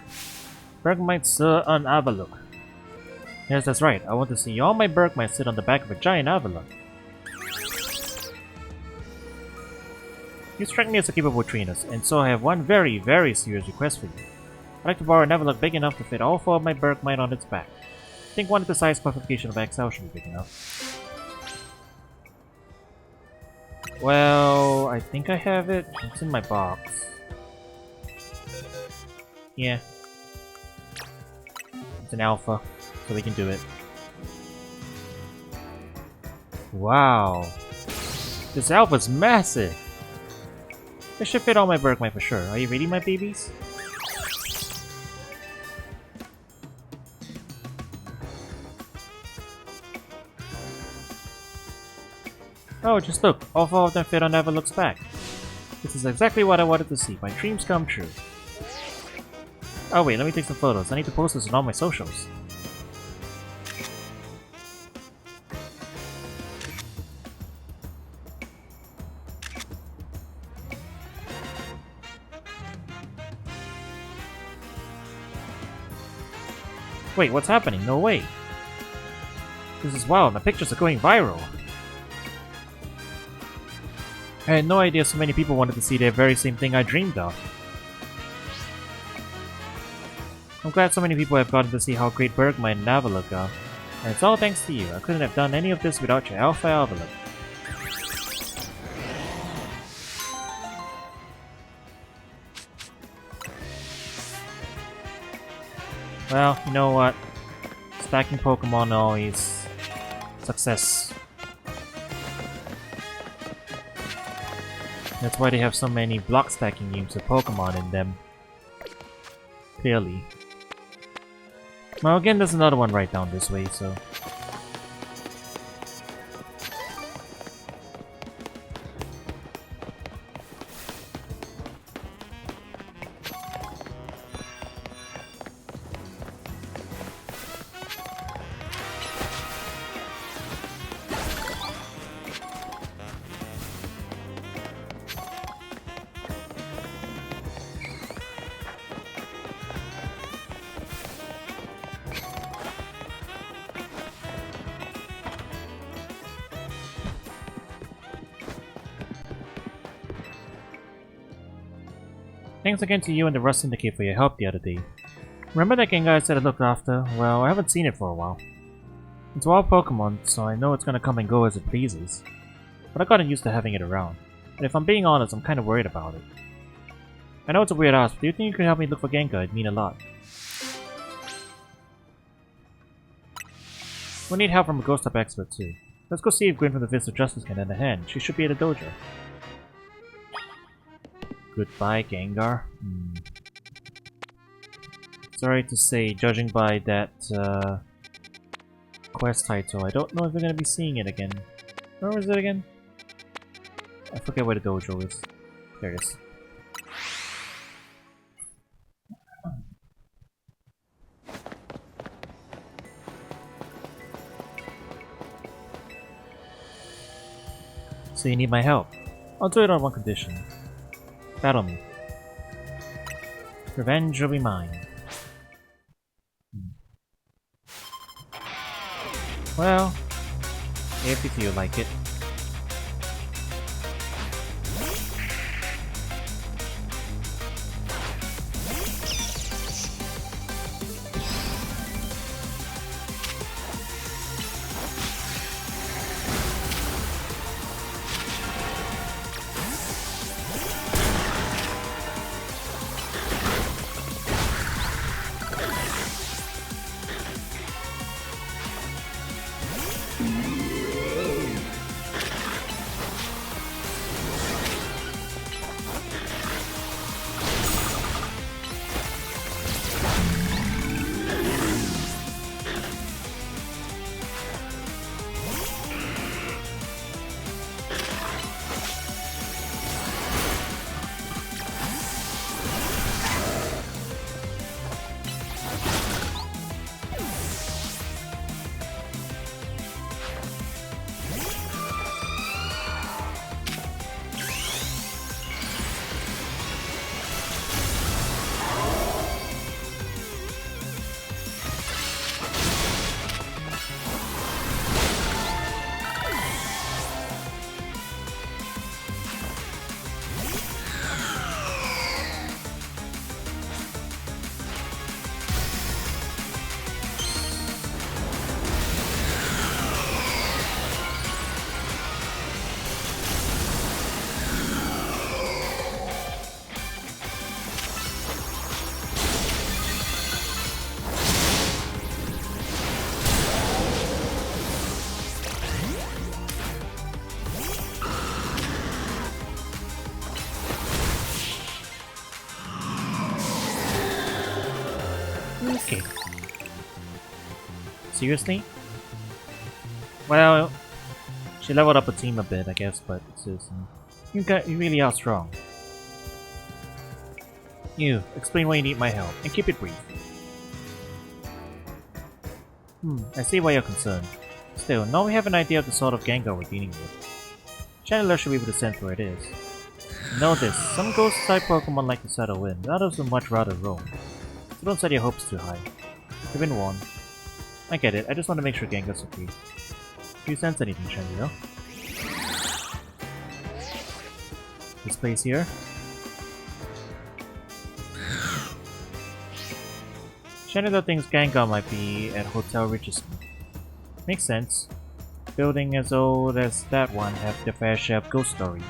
Bergmite Sir on Avalok. Yes, that's right. I want to see all my Bergmites sit on the back of a giant Avalok. You strike me as a capable trainer, and so I have one very, very serious request for you. I'd like to borrow an Avalok big enough to fit all 4 of my Bergmite on its back. I think one of the size classification of XL should be big enough. Well, I think I have it. It's in my box. Yeah. It's an alpha, so we can do it. Wow. This alpha's massive! This should fit all my Bergmite for sure. Are you ready, my babies? Oh, just look. All 4 of them fit on Avalok's back. This is exactly what I wanted to see. My dreams come true. Oh wait, let me take some photos. I need to post this on all my socials. Wait, what's happening? No way. This is wild. My pictures are going viral. I had no idea so many people wanted to see the very same thing I dreamed of. I'm glad so many people have gotten to see how great Bergmite and Avalok are. And it's all thanks to you. I couldn't have done any of this without your Alpha Avalok. Well, you know what? Stacking Pokemon always... success. That's why they have so many block stacking games with Pokemon in them. Clearly. Well, again, there's another one right down this way, so... Thanks again to you and the Rust Syndicate for your help the other day. Remember that Gengar I said I looked after? Well, I haven't seen it for a while. It's wild Pokemon, so I know it's gonna come and go as it pleases. But I've gotten used to having it around. And if I'm being honest, I'm kinda worried about it. I know it's a weird ask, but do you think you could help me look for Gengar? It'd mean a lot. We'll need help from a ghost type expert too. Let's go see if Gwen from the Fist of Justice can lend a hand. She should be at the dojo. Goodbye, Gengar. Sorry to say, judging by that quest title, I don't know if we're gonna be seeing it again. Where was it again? I forget where the dojo is. There it is. So you need my help. I'll do it on one condition. Battle me. Revenge will be mine. Well, if you feel like it. Okay. Seriously? Well, she leveled up her team a bit, I guess, but seriously. You really are strong. You, explain why you need my help, and keep it brief. I see why you're concerned. Still, now we have an idea of the sort of Gengar we're dealing with. Chandler should be able to sense where it is. Know this, some ghost-type Pokemon like to settle in, but others would much rather roam. So don't set your hopes too high. You've been warned. I get it, I just want to make sure Gengar's okay. Do you sense anything, Chandler? This place here? Chandler thinks Gengar might be at Hotel Richardson. Makes sense. Building as old as that one have their fair share of ghost stories.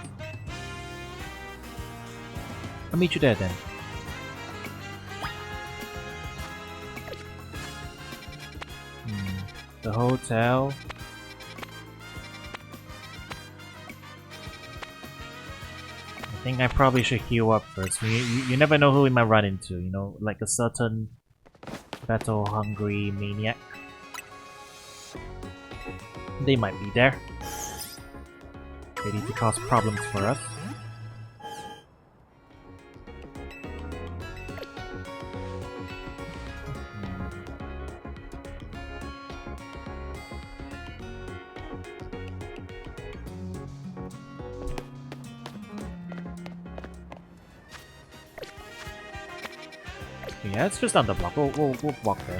I'll meet you there then. The hotel. I think I probably should heal up first. You never know who we might run into, you know, like a certain battle-hungry maniac. They might be there. Ready to cause problems for us. Yeah, it's just on the block. We'll walk there.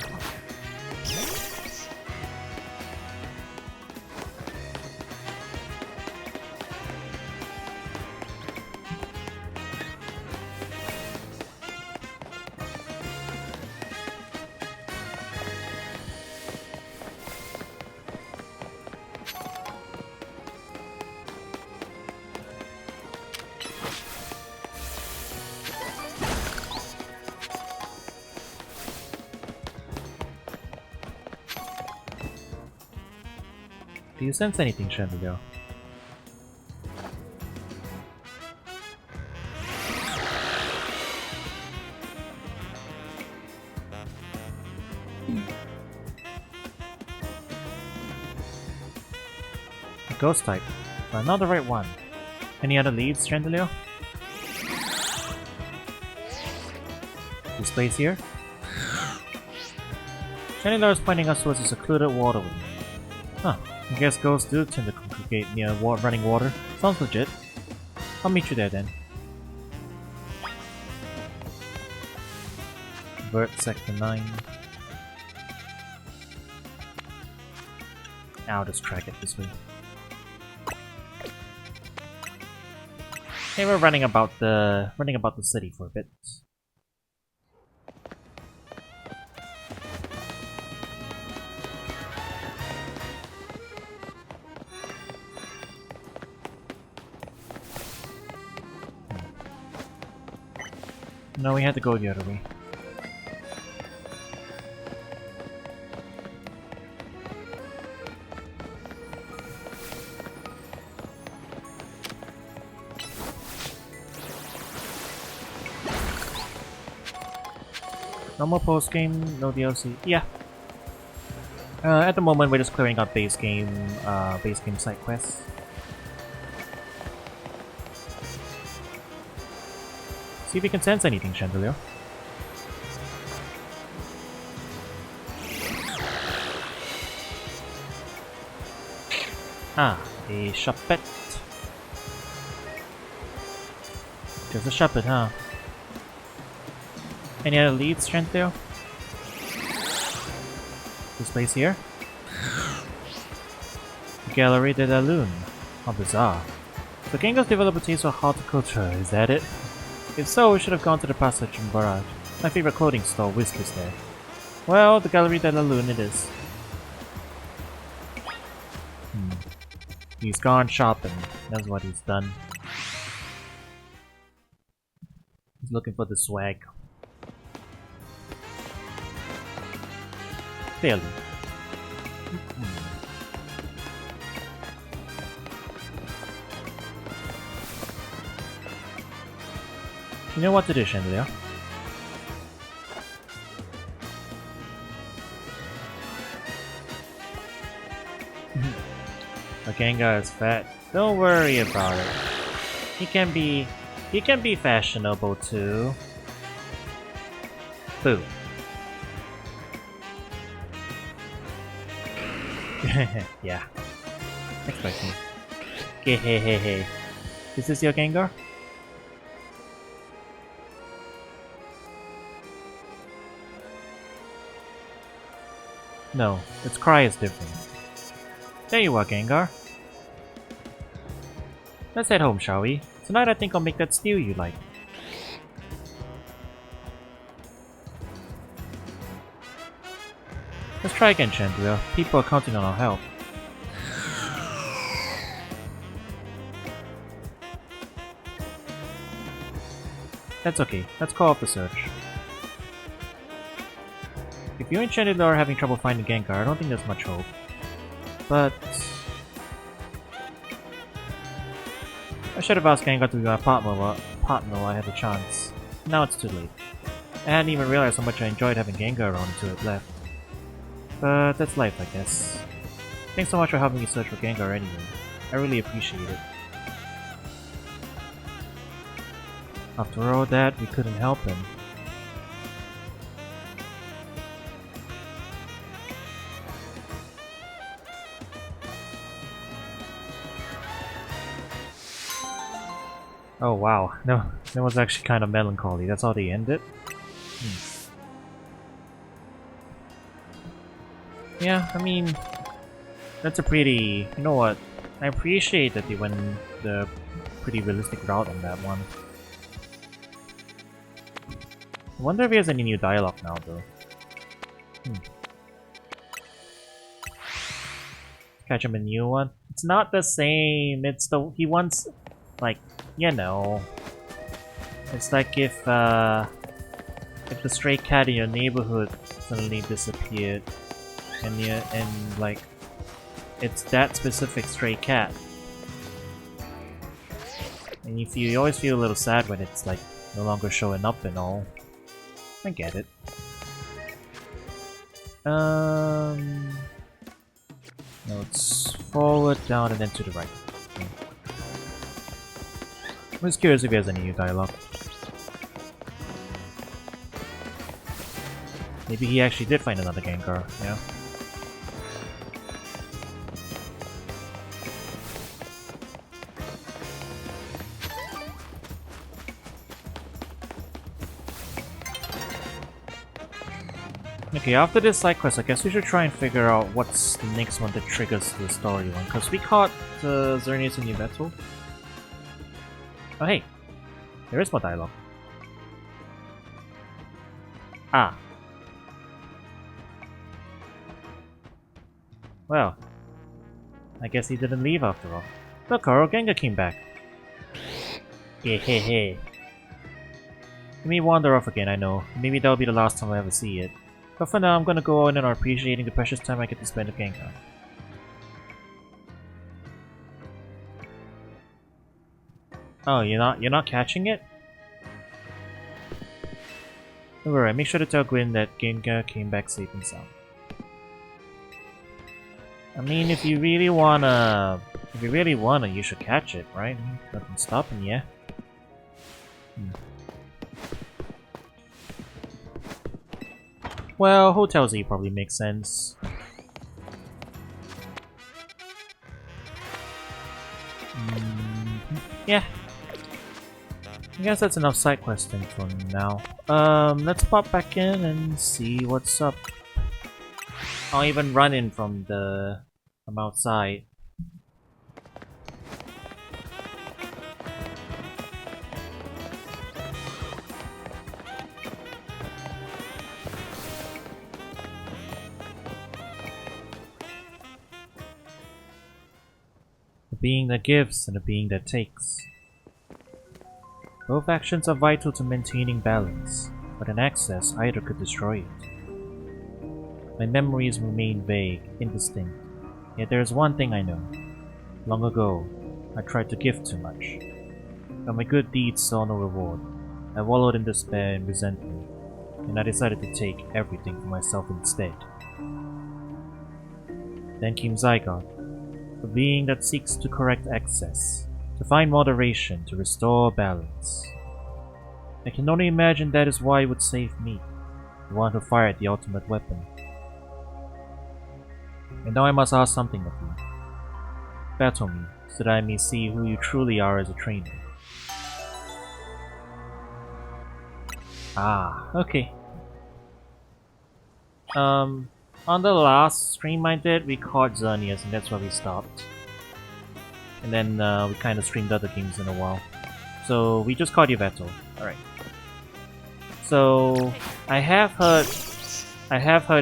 Do you sense anything, Chandelier? A ghost type. But not the right one. Any other leads, Chandelier? This place here? Chandelier is pointing us towards a secluded waterway. Huh. I guess ghosts do tend to congregate near running water. Sounds legit. I'll meet you there then. Vert Sector 9. I'll just track it this way. Hey, we're running about the city for a bit. No, we had to go the other way. No more post game, no DLC. Yeah. At the moment, we're just clearing out base game side quests. See if we can sense anything, Chandelier. Ah, a Shuppet. Just a Shuppet, huh? Any other leads, Chandelier? This place here? Gallery de la Lune. How bizarre. So Gengar's developed a taste for horticulture, is that it? If so, we should have gone to the Passage in Barrage. My favorite clothing store, Whiskers there. Well, the Gallery de la Lune it is. He's gone shopping. That's what he's done. He's looking for the swag. Fairly. You know what to do, Chandelier. The Gengar is fat. Don't worry about it. He can be fashionable too. Boo. Yeah. Expecting. Hehehehe. Is this your Gengar? No, its cry is different. There you are, Gengar. Let's head home, shall we? Tonight I think I'll make that stew you like. Let's try again, Chandelier. People are counting on our help. That's okay. Let's call off the search. If you and Chandelier are having trouble finding Gengar, I don't think there's much hope. But I should have asked Gengar to be my partner while I had the chance. Now it's too late. I hadn't even realized how much I enjoyed having Gengar around until it left. But that's life, I guess. Thanks so much for helping me search for Gengar anyway. I really appreciate it. After all that, we couldn't help him. Oh wow, no, that was actually kind of melancholy. That's how they ended? Yeah, I mean, that's a pretty... You know what? I appreciate that they went the pretty realistic route on that one. I wonder if he has any new dialogue now, though. Catch him a new one? It's not the same. It's the... He wants... Like, you know... It's like if the stray cat in your neighborhood suddenly disappeared. And like... It's that specific stray cat. And you always feel a little sad when it's like no longer showing up and all. I get it. No, it's forward, down, and then to the right. Okay. I'm just curious if he has any new dialogue. Maybe he actually did find another Gengar, yeah? Okay, after this side quest, I guess we should try and figure out what's the next one that triggers the story one. Because we caught Xerneas in Yveltal. Oh hey, there is more dialogue. Ah. Well, I guess he didn't leave after all. Look, our Gengar came back. Hehehe. Let me wander off again, I know. Maybe that'll be the last time I ever see it. But for now, I'm gonna go on and appreciating the precious time I get to spend with Gengar. Oh, you're not catching it? Don't worry, make sure to tell Gwyn that Gengar came back safe and sound. I mean, if you really wanna, you should catch it, right? Nothing stopping you. Well, Hotel Z probably makes sense. Yeah. I guess that's enough side questing for now. Let's pop back in and see what's up. I'll even run in from outside. A being that gives and a being that takes. Both actions are vital to maintaining balance, but an excess either could destroy it. My memories remain vague, indistinct, yet there is one thing I know. Long ago, I tried to give too much. But my good deeds saw no reward. I wallowed in despair and resentment, and I decided to take everything for myself instead. Then came Zygarde, a being that seeks to correct excess, to find moderation, to restore balance. I can only imagine that is why it would save me, the one who fired the ultimate weapon. And now I must ask something of you. Battle me, so that I may see who you truly are as a trainer. Ah, okay. On the last stream I did, we caught Xerneas, and that's where we stopped. And then we kind of streamed other games in a while. So we just caught Yveltal. Alright. So I have heard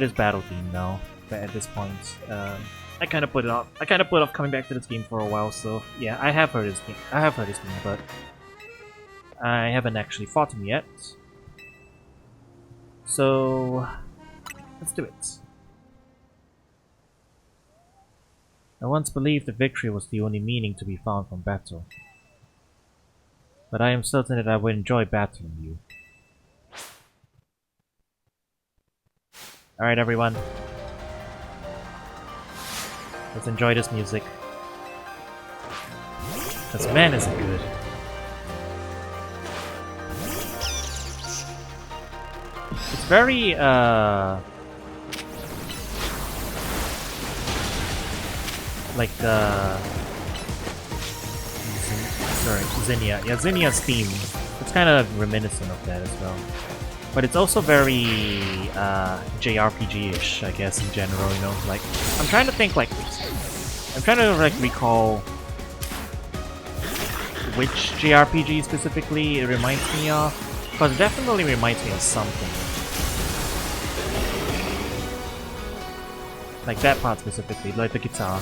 his battle theme now, but at this point. I kinda put it off. I kinda put off coming back to this game for a while, so yeah, I have heard his theme, but I haven't actually fought him yet. So let's do it. I once believed that victory was the only meaning to be found from battle. But I am certain that I would enjoy battling you. Alright everyone. Let's enjoy this music. Cause man is it good. It's very like Zinnia. Yeah, Zinnia's theme. It's kind of reminiscent of that as well. But it's also very JRPG-ish, I guess, in general, you know? Like, I'm trying to think, like, recall which JRPG specifically it reminds me of. Because it definitely reminds me of something. Like that part specifically, like the guitar.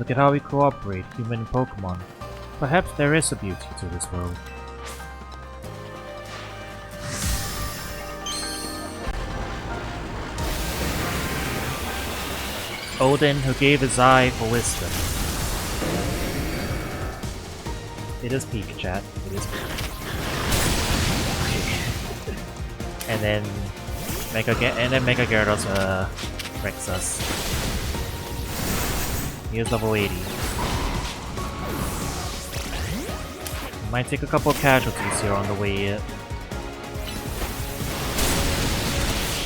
Look at how we cooperate, human and Pokémon. Perhaps there is a beauty to this world. Odin, who gave his eye for wisdom. It is peak, chat. It is peak. And then Mega Gyarados wrecks us. He is level 80. Might take a couple of casualties here on the way in.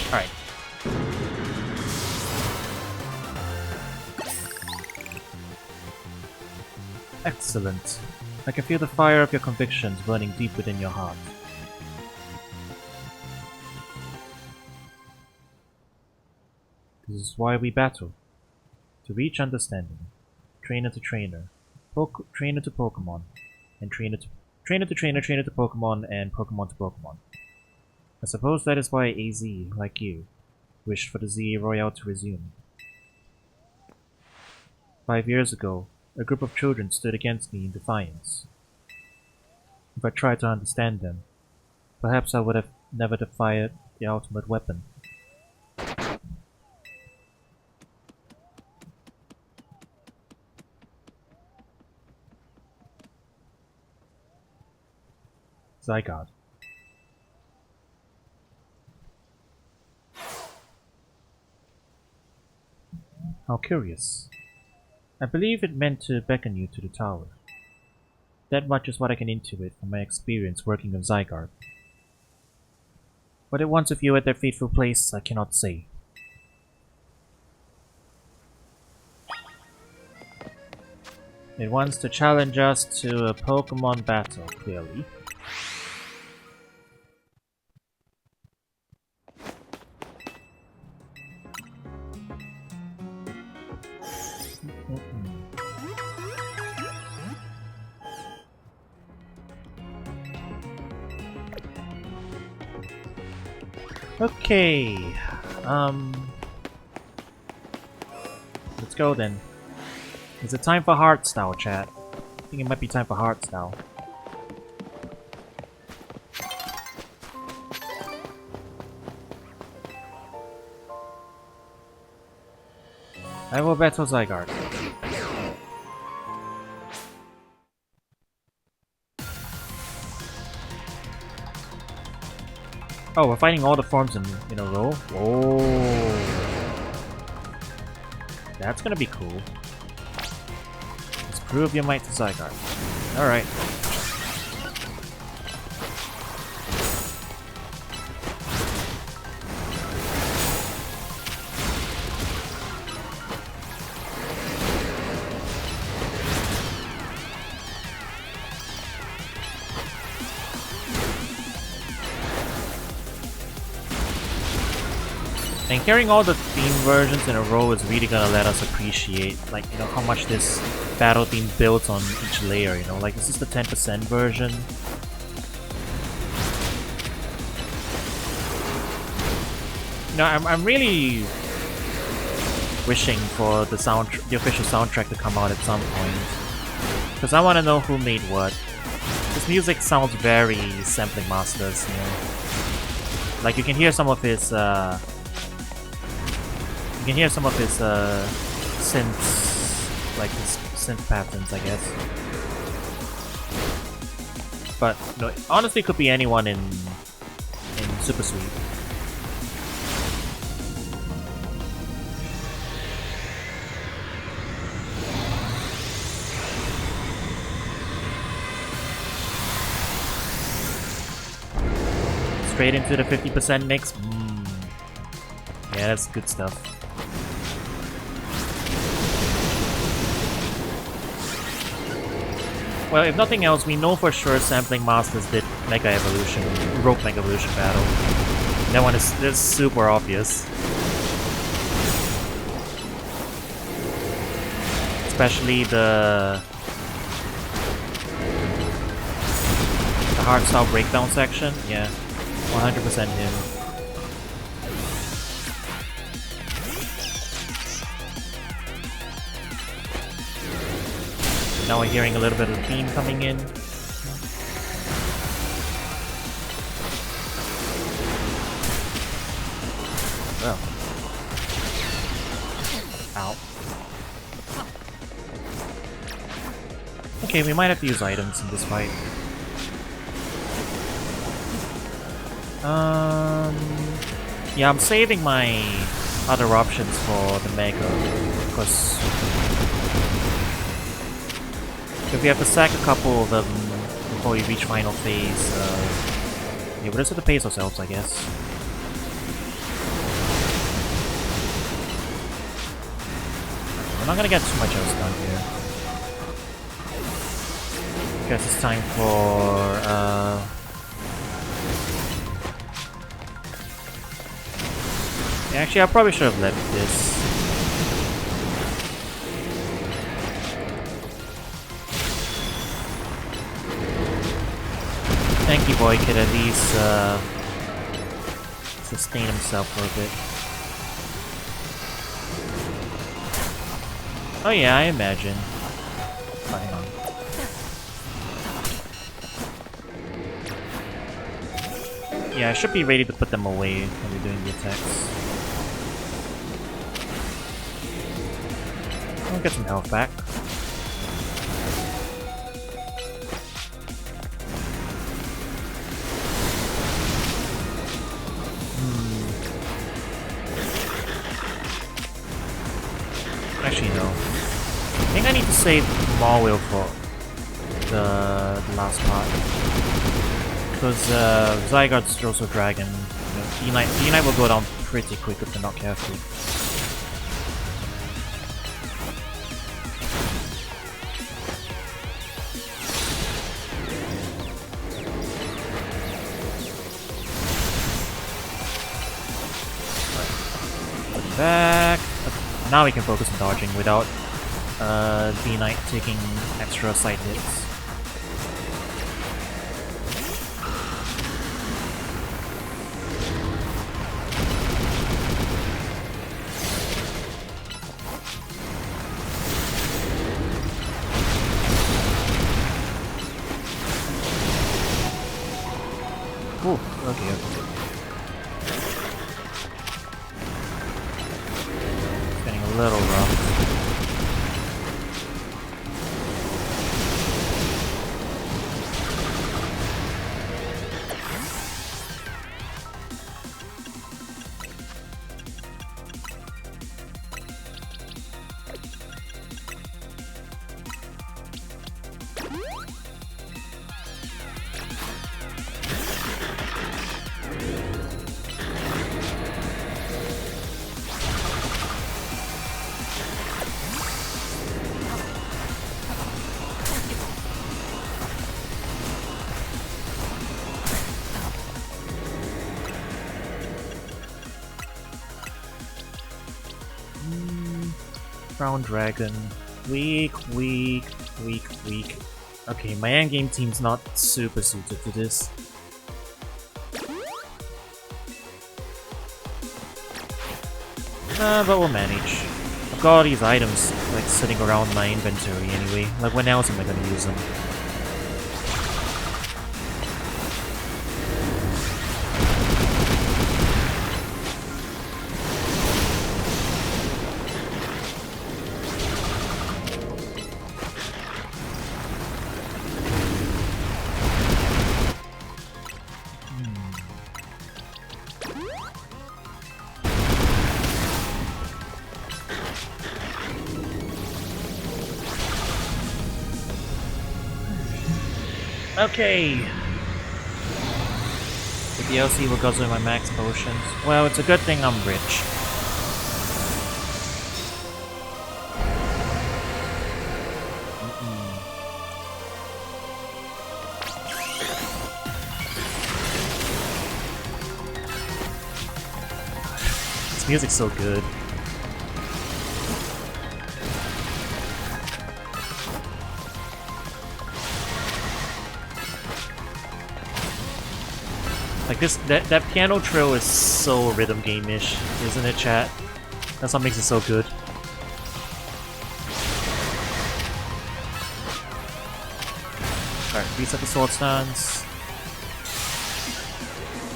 Alright. Excellent. I can feel the fire of your convictions burning deep within your heart. This is why we battle. To reach understanding. Trainer to trainer. Trainer to Pokémon. And trainer to trainer to Pokémon, and Pokémon to Pokémon. I suppose that is why AZ, like you, wished for the ZA Royale to resume. 5 years ago, a group of children stood against me in defiance. If I tried to understand them, perhaps I would have never defied the ultimate weapon. Zygarde. How curious. I believe it meant to beckon you to the tower. That much is what I can intuit from my experience working with Zygarde. What it wants of you at their fateful place, I cannot say. It wants to challenge us to a Pokémon battle, clearly. Okay, let's go then. Is it time for Hardstyle, chat? I think it might be time for Hardstyle. I will battle Zygarde. Oh, we're fighting all the forms in a row? Oh, that's gonna be cool. Let's prove your might to Zygarde. Alright. And carrying all the theme versions in a row is really gonna let us appreciate, like, you know, how much this battle theme builds on each layer, you know? Like, this is the 10% version. You know, I'm really wishing for the official soundtrack to come out at some point. Because I want to know who made what. This music sounds very Sampling Masters, you know? Like, you can hear some of his, synths, like his synth patterns, I guess. But no, honestly, it could be anyone in Super Sweet. Straight into the 50% mix. Yeah, that's good stuff. Well, if nothing else, we know for sure Sampling Masters did Mega Evolution, Rogue Mega Evolution battle. That one is super obvious. Especially the hardstyle breakdown section. Yeah, 100% him. Now we're hearing a little bit of beam coming in. Oh. Ow. Okay, we might have to use items in this fight. Yeah, I'm saving my other options for the Mega, because if we have to sack a couple of them before we reach final phase, yeah, we'll just have to pace ourselves, I guess. We're not gonna get too much else done here. Guess it's time for, actually, I probably should have left this. Thank you, Boy could at least sustain himself for a bit. Oh yeah, I imagine. Oh, hang on. Yeah, I should be ready to put them away when we're doing the attacks. I'll get some health back. Actually, no. I think I need to save Maul for the last part. Because Zygarde's also Dragon. You know, D-Knight will go down pretty quick if they're not careful. Back. Okay, now we can focus on dodging without D-Knight taking extra side hits. Ooh, okay. A little rough. Brown Dragon. Weak. Okay, my endgame team's not super suited to this. But we'll manage. I've got all these items like sitting around my inventory anyway. Like, when else am I gonna use them? Okay. The DLC will guzzle my max potions. Well, it's a good thing I'm rich. This music's so good. Like that piano trill is so rhythm game-ish, isn't it, chat? That's what makes it so good. Alright, reset the sword stance.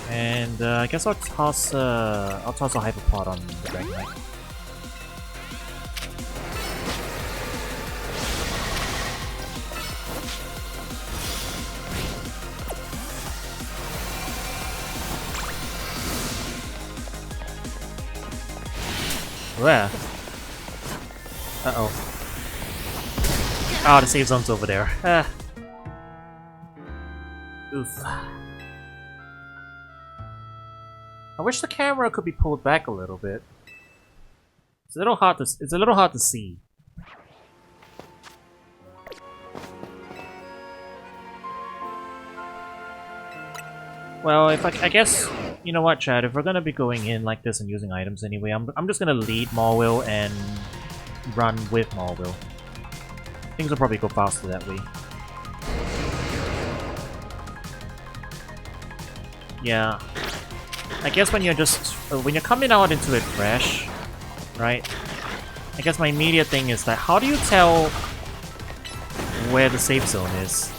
And I guess I'll toss a hyperpod on the Dragon Knight. Where? Uh-oh. Ah, the save zone's over there. Ah. Oof. I wish the camera could be pulled back a little bit. It's a little hard to see. Well, if I guess, you know what, Chad, if we're gonna be going in like this and using items anyway, I'm just gonna lead Maulwill and run with Maulwill. Things will probably go faster that way. Yeah. I guess when you're coming out into it fresh, right? I guess my immediate thing is that how do you tell where the safe zone is?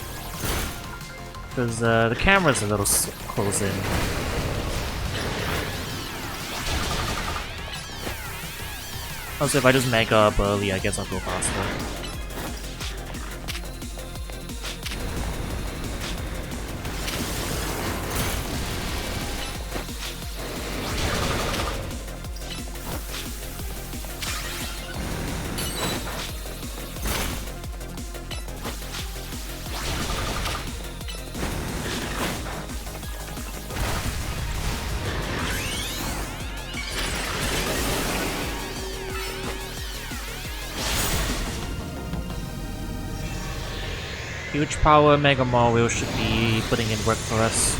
Because the camera's a little close in. Also, if I just mega up early, I guess I'll go faster. Huge power Mega Maulwill should be putting in work for us.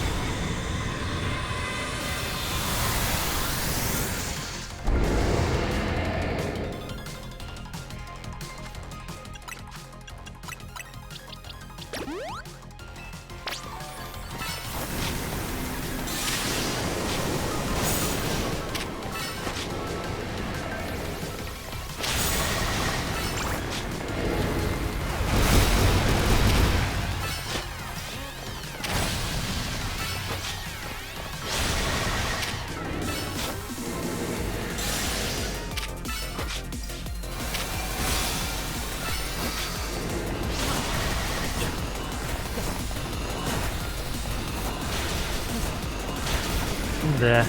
There.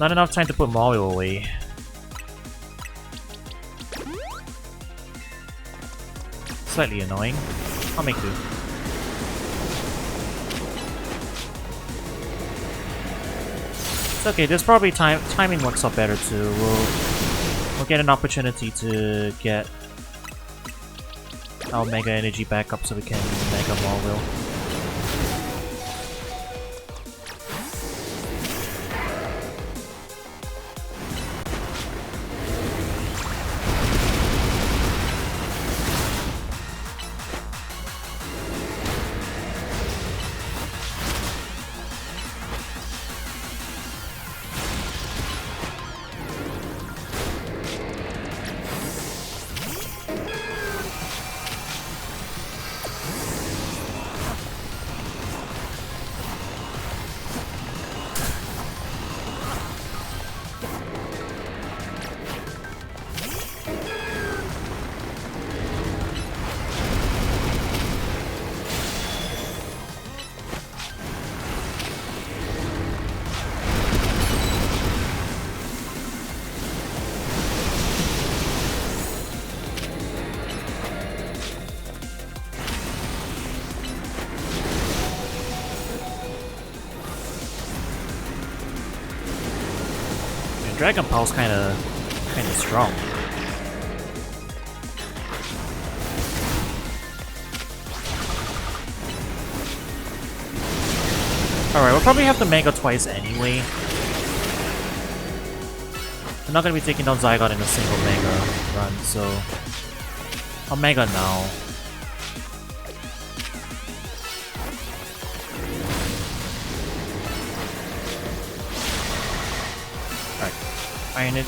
Not enough time to put Mario away. Slightly annoying. I'll make do. It's okay, there's probably timing works out better too. We'll get an opportunity to get our Mega Energy back up so we can Mega Maulwill. Dragon Pulse kinda strong. Alright, we'll probably have to Mega twice anyway. We're not gonna be taking down Zygarde in a single Mega run, so I'll Mega now. Iron it.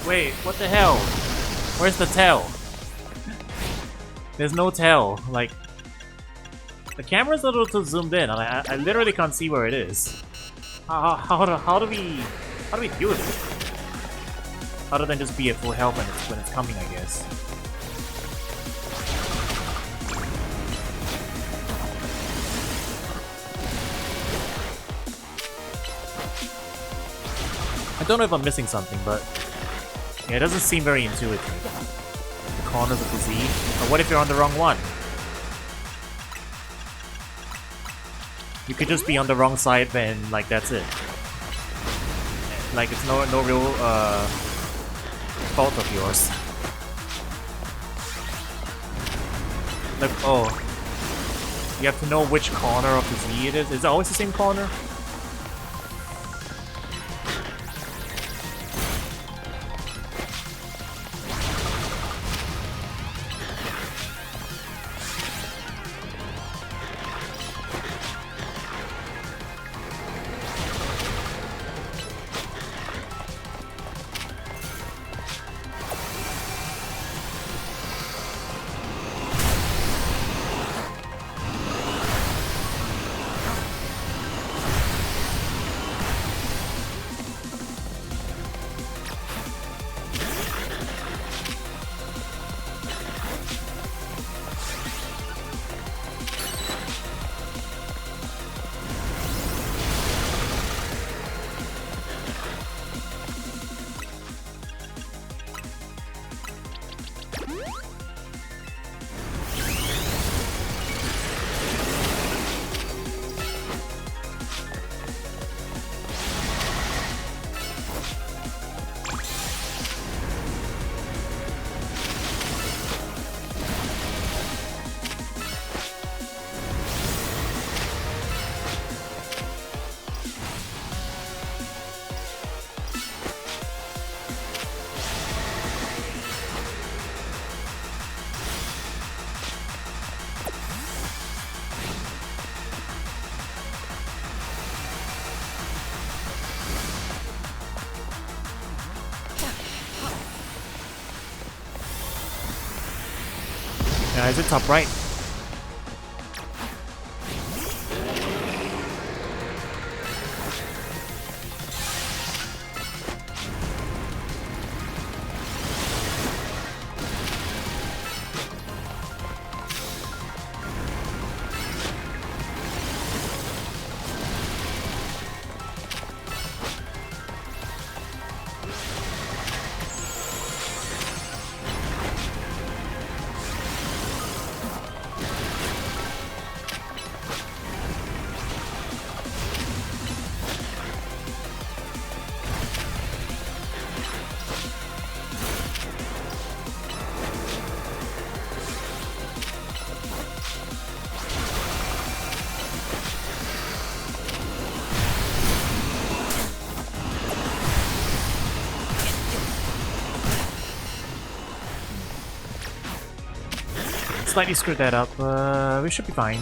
Wait, what the hell? Where's the tail? There's no tail. Like, the camera's a little too zoomed in, and I literally can't see where it is. How do we deal with it? Other than just be at full health when it's coming, I guess. I don't know if I'm missing something, but yeah, it doesn't seem very intuitive. The corners of the Z. But what if you're on the wrong one? You could just be on the wrong side, then like that's it. Like it's no real fault of yours. Like oh, you have to know which corner of the Z it is. Is it always the same corner? Yeah, is it top right? Slightly screwed that up, we should be fine.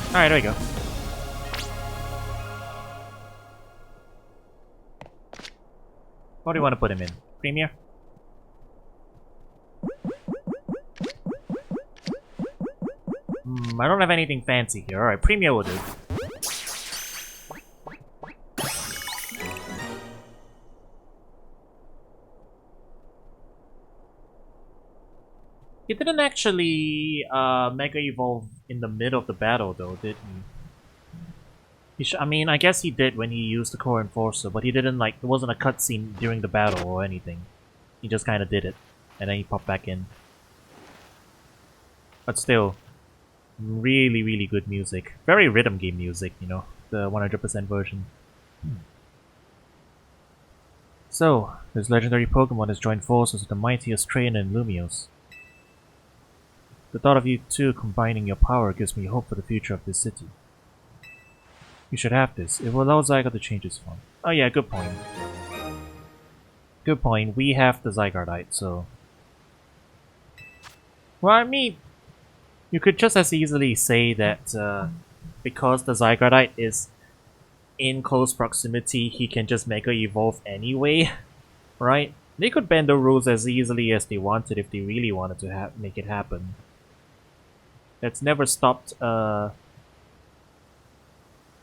Alright, there we go. What do you want to put him in? Premier? I don't have anything fancy here. Alright, Premier will do. He didn't actually Mega Evolve in the middle of the battle though, did he? I mean, I guess he did when he used the Core Enforcer, but he didn't like, there wasn't a cutscene during the battle or anything. He just kinda did it, and then he popped back in. But still, really, really good music. Very rhythm game music, you know, the 100% version. So, this legendary Pokemon has joined forces with the mightiest trainer in Lumios. The thought of you two combining your power gives me hope for the future of this city. You should have this. It will allow Zygarde to change its form. Oh yeah, good point. Good point. We have the Zygarde, so... Well, I mean, you could just as easily say that because the Zygarde is in close proximity, he can just Mega Evolve anyway, right? They could bend the rules as easily as they wanted if they really wanted to make it happen. That's never stopped,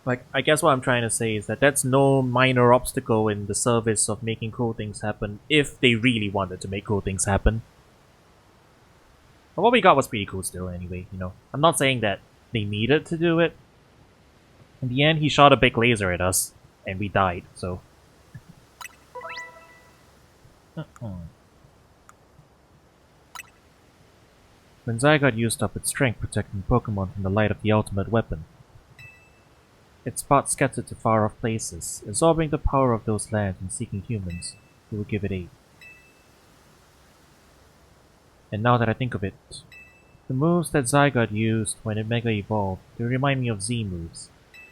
like, I guess what I'm trying to say is that that's no minor obstacle in the service of making cool things happen if they really wanted to make cool things happen. But what we got was pretty cool still anyway, you know. I'm not saying that they needed to do it. In the end, he shot a big laser at us, and we died, so... When Zygarde used up its strength protecting Pokémon from the light of the ultimate weapon, its spots scattered to far-off places, absorbing the power of those lands and seeking humans who would give it aid. And now that I think of it, the moves that Zygarde used when it Mega Evolved, they remind me of Z moves,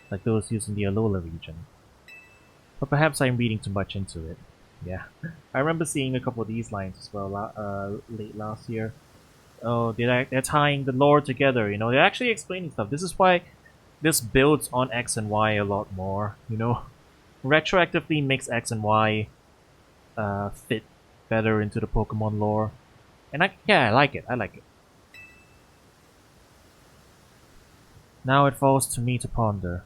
like those used in the Alola region. But perhaps I'm reading too much into it. Yeah, I remember seeing a couple of these lines as well late last year. Oh, they're tying the lore together, you know, they're actually explaining stuff. This is why this builds on X and Y a lot more, you know. Retroactively makes X and Y fit better into the Pokemon lore. And I like it. Now it falls to me to ponder.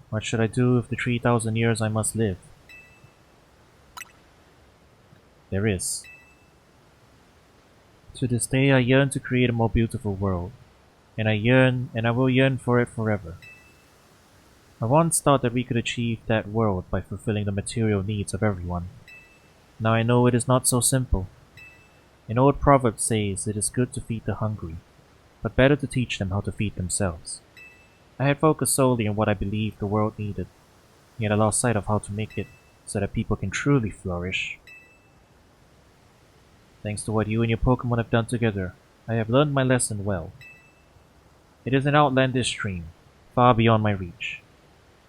What should I do with the 3,000 years I must live? There is. To this day I yearn to create a more beautiful world. And I will yearn for it forever. I once thought that we could achieve that world by fulfilling the material needs of everyone. Now I know it is not so simple. An old proverb says it is good to feed the hungry, but better to teach them how to feed themselves. I had focused solely on what I believed the world needed, yet I lost sight of how to make it so that people can truly flourish. Thanks to what you and your Pokemon have done together, I have learned my lesson well. It is an outlandish dream, far beyond my reach,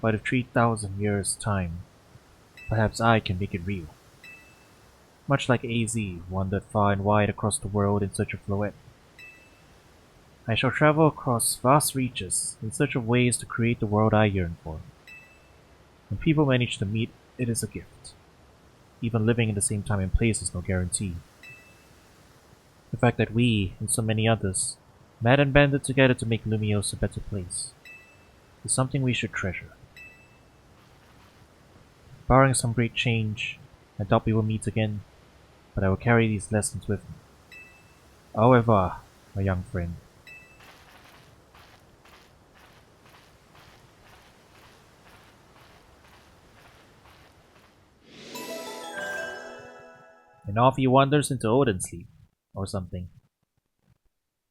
but in 3,000 years' time, perhaps I can make it real. Much like AZ wandered far and wide across the world in search of Floette, I shall travel across vast reaches in search of ways to create the world I yearn for. When people manage to meet, it is a gift. Even living in the same time and place is no guarantee. The fact that we, and so many others, met and banded together to make Lumiose a better place, is something we should treasure. Barring some great change, I doubt we will meet again, but I will carry these lessons with me. Au revoir, my young friend. And off he wanders into Odin's sleep, or something.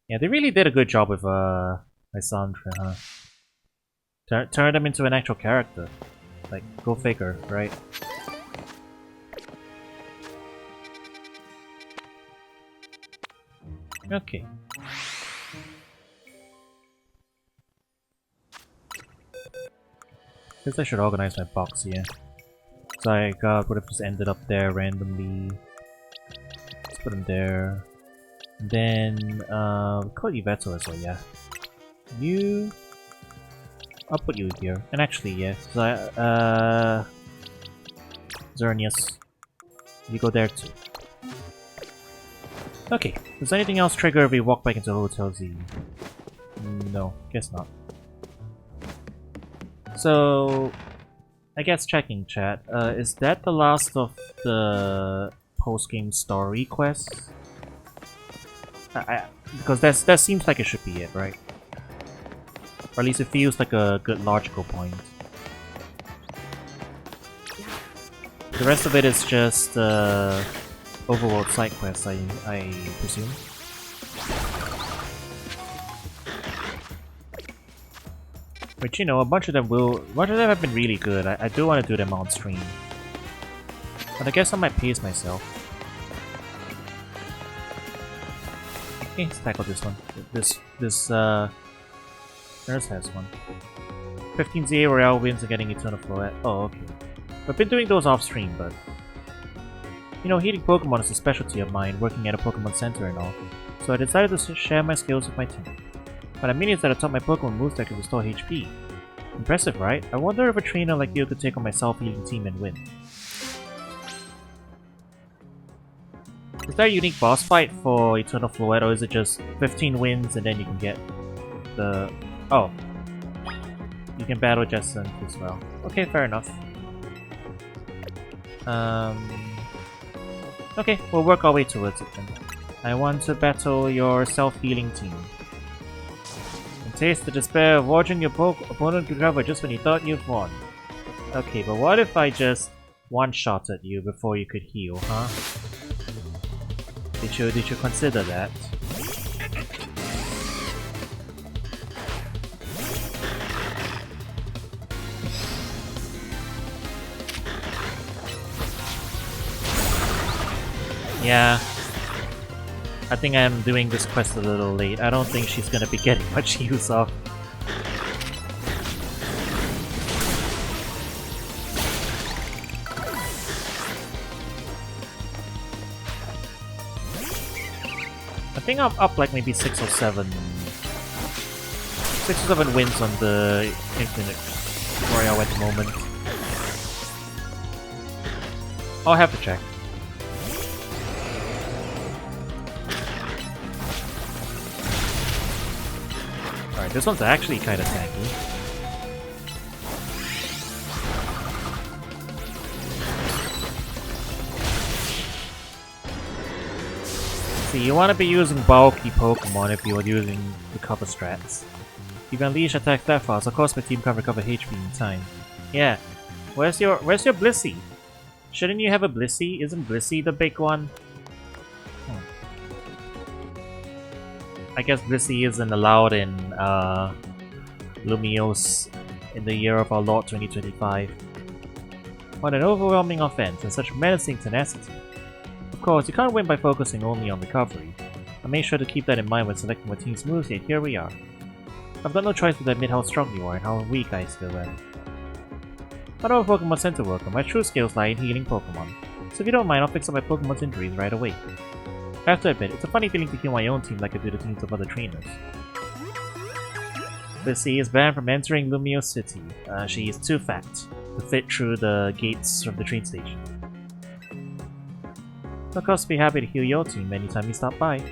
Yeah, they really did a good job with Lysandre, huh? Turn them into an actual character. Like, go figure, right? Okay. Guess I should organize my box here. Zygarde would have just ended up there randomly. Let's put him there. And then, call you Veto as well, yeah. You... I'll put you here. And actually, yeah. Xerneas. You go there too. Okay. Does anything else trigger if we walk back into Hotel Z? No, guess not. So... I guess checking chat. Is that the last of the post-game story quests? Because that seems like it should be it, right? Or at least it feels like a good logical point. The rest of it is just overworld side quests, I presume. Which, you know, a bunch of them have been really good. I do want to do them on stream. But I guess I might pace myself. Okay, let's tackle this one. Nurse has one. 15 ZA Royale wins and getting Eternal Floette. Oh, okay. I've been doing those off stream, but... You know, healing Pokemon is a specialty of mine, working at a Pokemon Center and all. So I decided to share my skills with my team. What I mean is that I taught my Pokemon moves that can restore HP. Impressive, right? I wonder if a trainer like you could take on my self-healing team and win. Is there a unique boss fight for Eternal Fluid, or is it just 15 wins and then you can get the... Oh. You can battle Jessup as well. Okay, fair enough. Okay, we'll work our way towards it then. I want to battle your self-healing team. And taste the despair of watching your opponent recover just when you thought you've won. Okay, but what if I just one-shotted you before you could heal, huh? Did you consider that? Yeah. I think I'm doing this quest a little late. I don't think she's gonna be getting much use of. I think I'm up like maybe 6 or 7 wins on the Infinite Royale at the moment. I'll have to check. Alright, this one's actually kinda tanky. See, you want to be using bulky Pokemon if you are using the cover strats. You can unleash attack that fast, of course my team can recover HP in time. Yeah. Where's your Blissey? Shouldn't you have a Blissey? Isn't Blissey the big one? I guess Blissey isn't allowed in Lumiose in the year of our Lord 2025. What an overwhelming offense and such menacing tenacity. Of course, you can't win by focusing only on recovery. I made sure to keep that in mind when selecting my team's moves, yet here we are. I've got no choice but to admit how strong you are and how weak I still am. I'm a Pokemon Center worker. My true skills lie in healing Pokemon. So if you don't mind, I'll fix up my Pokemon's injuries right away. I have to admit, it's a funny feeling to heal my own team like I do the teams of other trainers. Blissey is banned from entering Lumiose City. She is too fat to fit through the gates from the train station. Of course, be happy to heal your team anytime you stop by.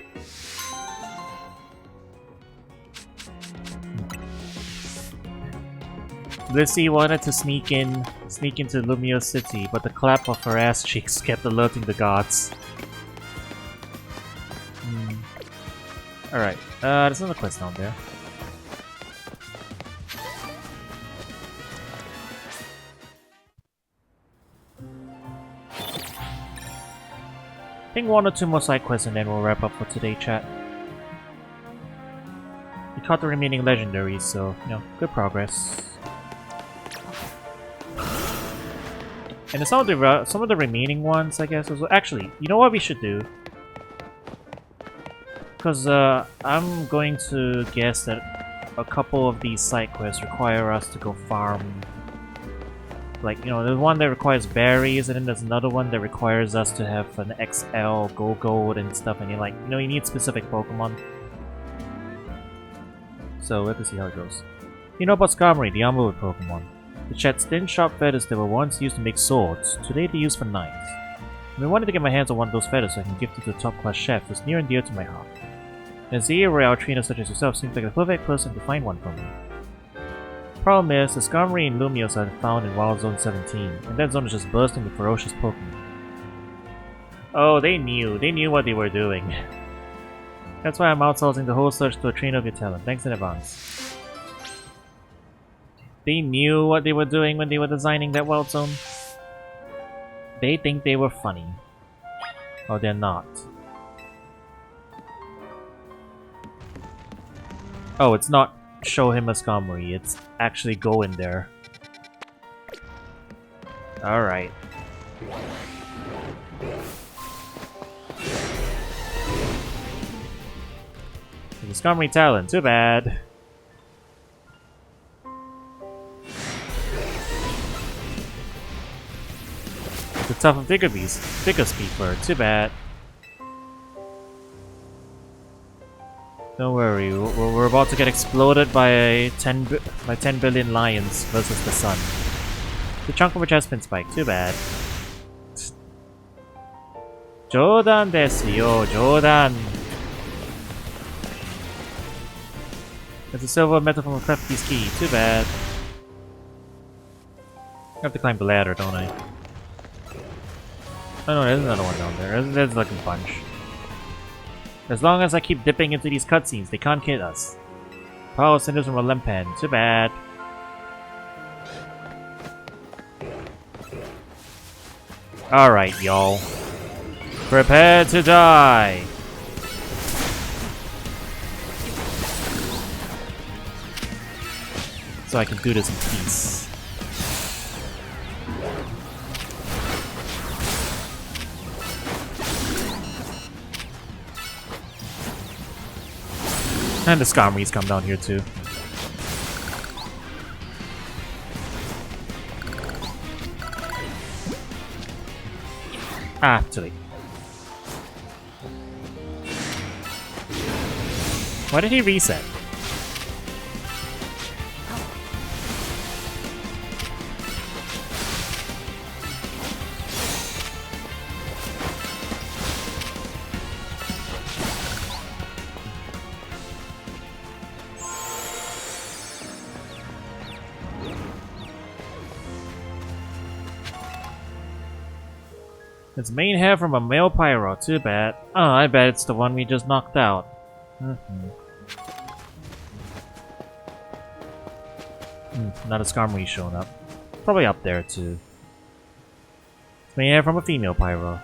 Blissey wanted to sneak into Lumiose City, but the clap of her ass cheeks kept alerting the guards. Alright, there's another quest down there. I think 1 or 2 more side quests and then we'll wrap up for today, chat. We caught the remaining legendaries, so, you know, good progress. And some of the remaining ones, I guess, was actually, you know what we should do? Because I'm going to guess that a couple of these side quests require us to go farm. Like, you know, there's one that requires berries, and then there's another one that requires us to have an XL, Go Gold, and stuff, and you're like, you know, you need specific Pokemon. So, we'll have to see how it goes. You know about Skarmory, the armor Pokemon. It sheds thin, sharp feathers that were once used to make swords. Today they're used for knives. I wanted to get my hands on one of those feathers so I can gift it to a top-class chef who's near and dear to my heart. And ZA Royale trainer such as yourself seems like the perfect person to find one for me. Problem is, the Skarmory and Lumiose are found in Wild Zone 17, and that zone is just bursting with ferocious Pokemon. Oh, they knew what they were doing. That's why I'm outsourcing the whole search to a trainer of your talent. Thanks in advance. They knew what they were doing when they were designing that Wild Zone. They think they were funny. Or they're not. Oh, it's not show him a Skarmory, it's actually go in there. Alright. The Skarmory talent, too bad. The tough of Vigor Speaker, too bad. Don't worry, we're about to get exploded by 10 billion lions versus the sun. The chunk of which has been spiked. Too bad. Jodan desu yo, Jodan. There's a silver metal from a Crafty's key. Too bad. I have to climb the ladder, don't I? Oh no, there's another one down there. There's like a bunch. As long as I keep dipping into these cutscenes, they can't hit us. Power cinders from a lempan. Too bad. Alright, y'all. Prepare to die! So I can do this in peace. And the Skarmories come down here too. Ah, too late. Why did he reset? It's main hair from a male pyro, too bad. Oh, I bet it's the one we just knocked out. Not a Skarmory showing up. Probably up there too. It's main hair from a female pyro.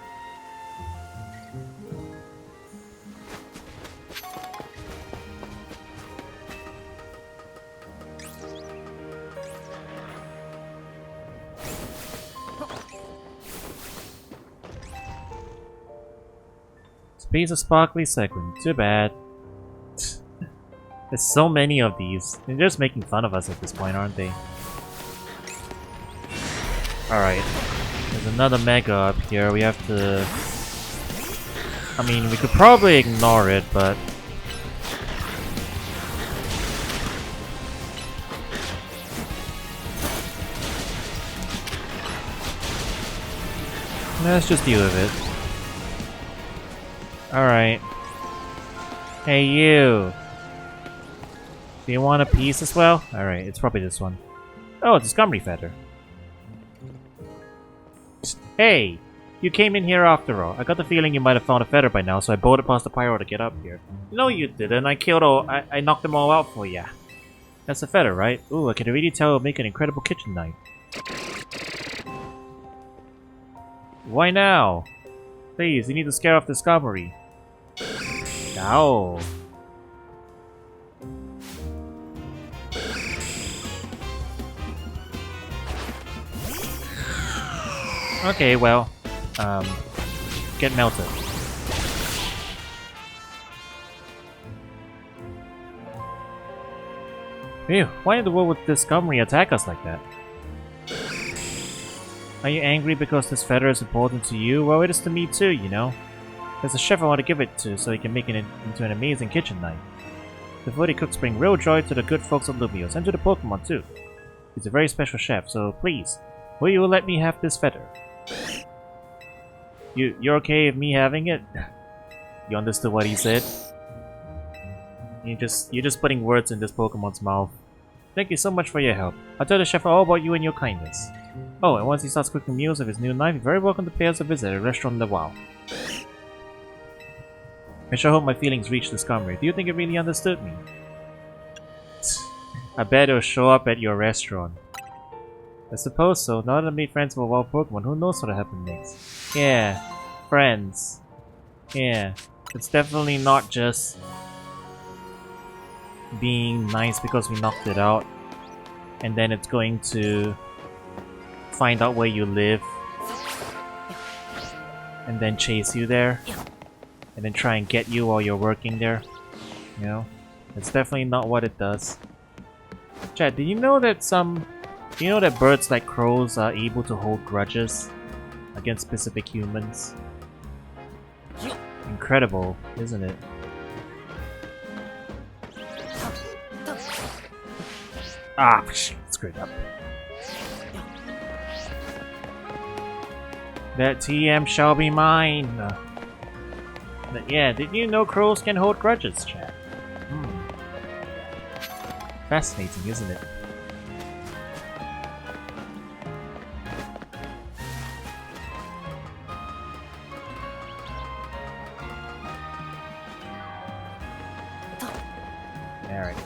Piece of sparkly sequin. Too bad. There's so many of these. They're just making fun of us at this point, aren't they? Alright. There's another mega up here. We have to... I mean, we could probably ignore it, but... let's just deal with it. Alright. Hey, you! Do you want a piece as well? Alright, it's probably this one. Oh, it's a Skarmory feather. Hey! You came in here after all. I got the feeling you might have found a feather by now, so I boated past the pyro to get up here. No, you didn't. I knocked them all out for ya. That's a feather, right? Ooh, I can really tell it'll make an incredible kitchen knife. Why now? Please, you need to scare off the Skarmory. Ow. Okay, well, get melted. Phew, why in the world would this Skarmory attack us like that? Are you angry because this feather is important to you? Well, it is to me too, you know. There's a chef I want to give it to so he can make it into an amazing kitchen knife. The food he cooks bring real joy to the good folks of Lumios and to the Pokémon too. He's a very special chef, so please, will you let me have this feather? You're okay with me having it? You understood what he said? You're just putting words in this Pokemon's mouth. Thank you so much for your help. I'll tell the chef all about you and your kindness. Oh, and once he starts cooking meals with his new knife, you're very welcome to pay us a visit at Restaurant Le Wow. I sure hope my feelings reach the Skarmory. Do you think it really understood me? I bet it'll show up at your restaurant. I suppose so. Now that I made friends with a wild Pokemon, who knows what'll happen next? Yeah, friends. Yeah, it's definitely not just being nice because we knocked it out, and then it's going to find out where you live, and then chase you there, and then try and get you while you're working there. You know, it's definitely not what it does. Chad, do you know that birds like crows are able to hold grudges against specific humans? Incredible, isn't it? Ah, screwed up. That TM shall be mine. But yeah, did you know crows can hold grudges, chat? Fascinating, isn't it? Alright.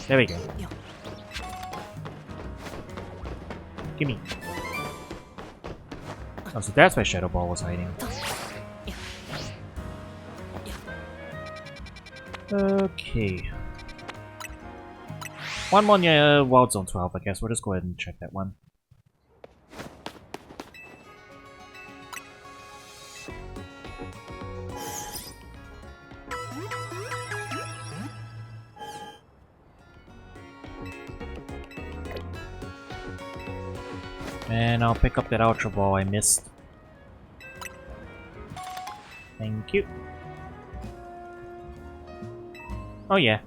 There we go. Gimme. Oh, so that's where Shadow Ball was hiding. Okay. One more near Wild Zone 12, I guess. We'll just go ahead and check that one. And I'll pick up that Ultra Ball I missed. Thank you. Oh yeah.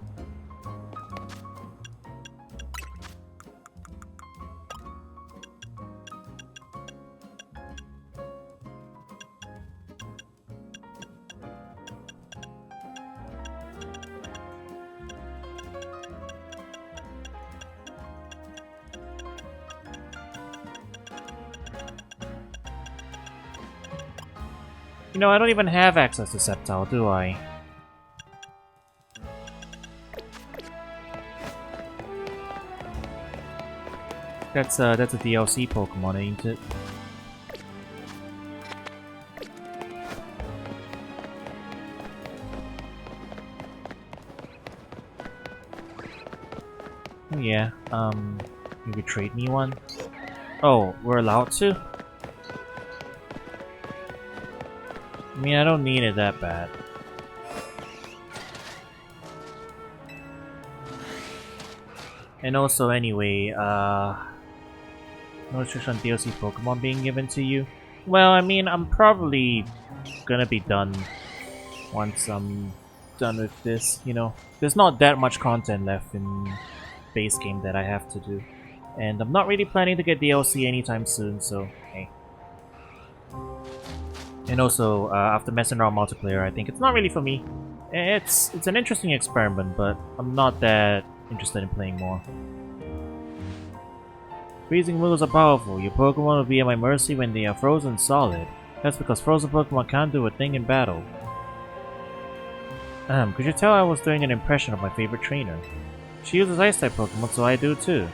You know, I don't even have access to Sceptile, do I? That's a DLC Pokemon, ain't it? Oh yeah, you could trade me one? Oh, we're allowed to? I mean, I don't need it that bad. And also, anyway, no restriction on DLC Pokemon being given to you. Well, I mean, I'm probably gonna be done once I'm done with this, you know. There's not that much content left in base game that I have to do. And I'm not really planning to get DLC anytime soon, so hey. And also, after messing around multiplayer, I think it's not really for me. It's an interesting experiment, but I'm not that interested in playing more. Freezing moves are powerful. Your Pokemon will be at my mercy when they are frozen solid. That's because frozen Pokemon can't do a thing in battle. Could you tell I was doing an impression of my favorite trainer? She uses Ice-type Pokemon, so I do too.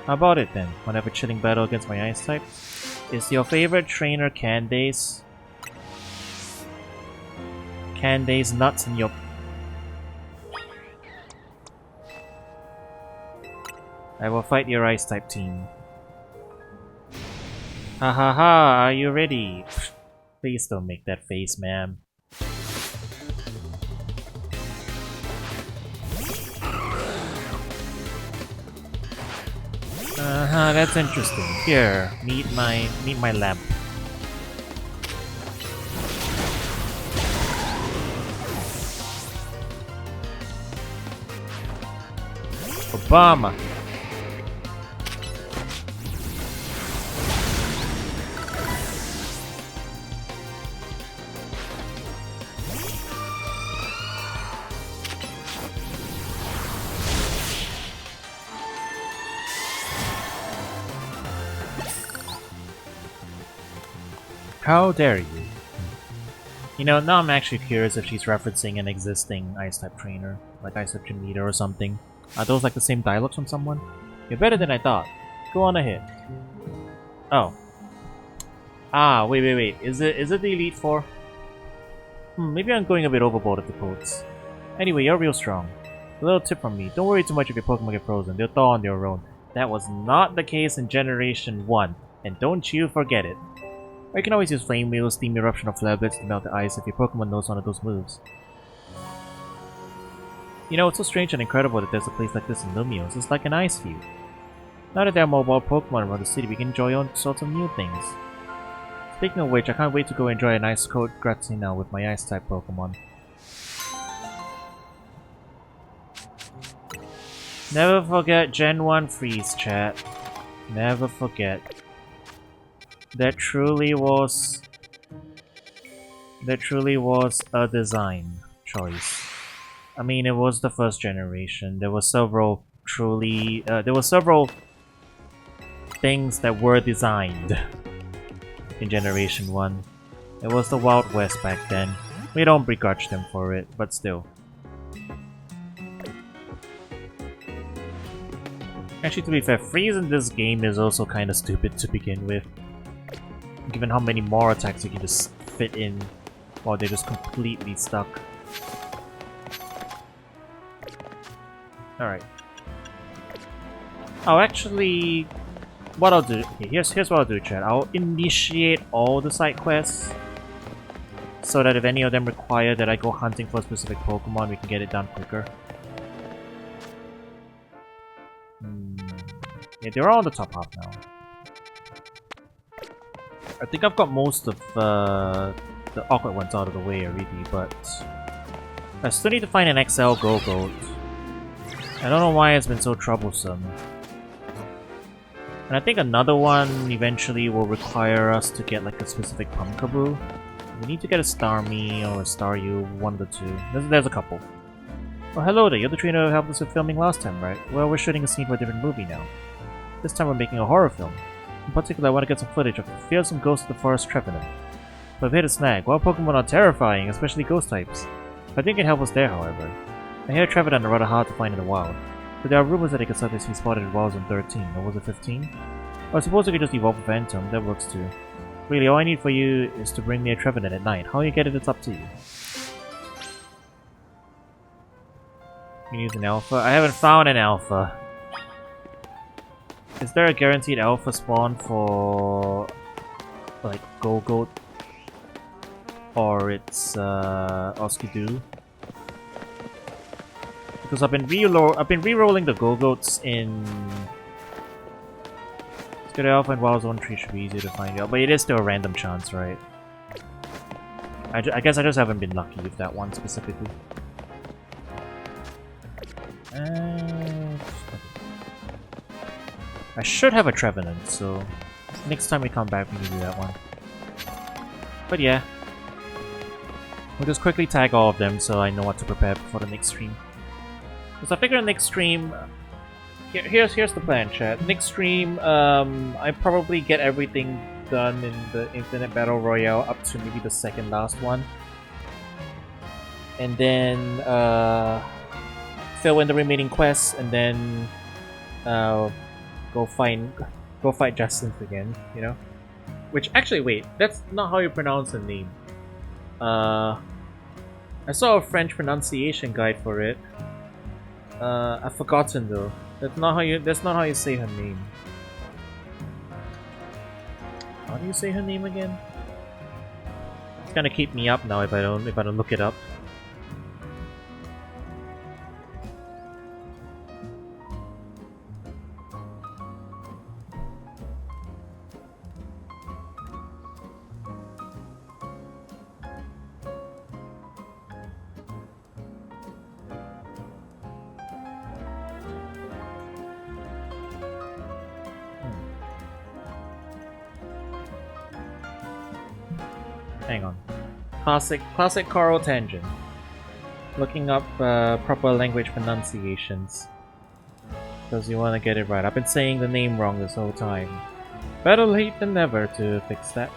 How about it then? Want to have a chilling battle against my Ice-type? Is your favorite trainer Candace? Candace nuts in your... I will fight your Ice-type team. Ha ha ha, are you ready? Please don't make that face, ma'am. That's interesting. Here, meet my lamp. Obama. How dare you? You know, now I'm actually curious if she's referencing an existing Ice-type trainer, like Ice-type Gym Leader or something. Are those like the same dialogues from someone? You're better than I thought. Go on ahead. Oh. Ah, wait. Is it the Elite Four? Maybe I'm going a bit overboard with the quotes. Anyway, you're real strong. A little tip from me, don't worry too much if your Pokemon get frozen, they'll thaw on their own. That was not the case in Generation 1, and don't you forget it. Or you can always use Flame Wheel, Steam Eruption, or Flare Blitz to melt the ice if your Pokemon knows one of those moves. You know, it's so strange and incredible that there's a place like this in Lumiose. It's like an ice field. Now that there are mobile Pokemon around the city, we can enjoy all sorts of new things. Speaking of which, I can't wait to go enjoy an ice cold Gratina with my Ice-type Pokemon. Never forget Gen 1 freeze, chat. Never forget. That truly was a design choice. I mean, it was the first generation. There were several things that were designed in Generation 1. It was the Wild West back then. We don't begrudge them for it, but still. Actually, to be fair, freeze in this game is also kind of stupid to begin with. Given how many more attacks you can just fit in while they're just completely stuck. Alright. Oh, actually, what I'll do... Okay, here's what I'll do, chat. I'll initiate all the side quests so that if any of them require that I go hunting for a specific Pokemon, we can get it done quicker. Yeah, they're all on the top half now. I think I've got most of the awkward ones out of the way already, but I still need to find an XL Go-Goat. I don't know why it's been so troublesome. And I think another one eventually will require us to get like a specific Pumpkaboo. We need to get a Starmie or a Staryu, one of the two. There's a couple. Oh, hello there, you're the trainer who helped us with filming last time, right? Well, we're shooting a scene for a different movie now. This time we're making a horror film. In particular, I want to get some footage of the fearsome ghost of the forest Trevenant. But I've hit a snag. Wild Pokemon are terrifying, especially ghost types. I think it can help us there, however. I hear Trevenant are rather hard to find in the wild, but there are rumors that they could sometimes be spotted in Wild Zone 13, or was it 15? Or I suppose we could just evolve a Phantom, that works too. Really, all I need for you is to bring me a Trevenant at night. How you get it, it's up to you. You can use an alpha? I haven't found an alpha. Is there a guaranteed alpha spawn for like Go-Goat? Or it's Oskidoo? Because I've been re-rolling the Go-Goats in... Let's get an alpha in Wild Zone 3 should be easier to find out, but it is still a random chance, right? I guess I just haven't been lucky with that one specifically. I should have a Trevenant, so next time we come back we can do that one. But yeah. We'll just quickly tag all of them so I know what to prepare for the next stream. Because I figure next stream... Here's the plan, chat. Next stream, I probably get everything done in the Infinite Battle Royale up to maybe the second last one. And then fill in the remaining quests and then go fight Justin again, you know? Which, actually, wait, that's not how you pronounce the name. I saw a French pronunciation guide for it. I've forgotten though. That's not how you say her name. How do you say her name again? It's gonna keep me up now if I don't look it up. Hang on. Classic Carl Tangent. Looking up proper language pronunciations. Because you want to get it right. I've been saying the name wrong this whole time. Better late than never to fix that.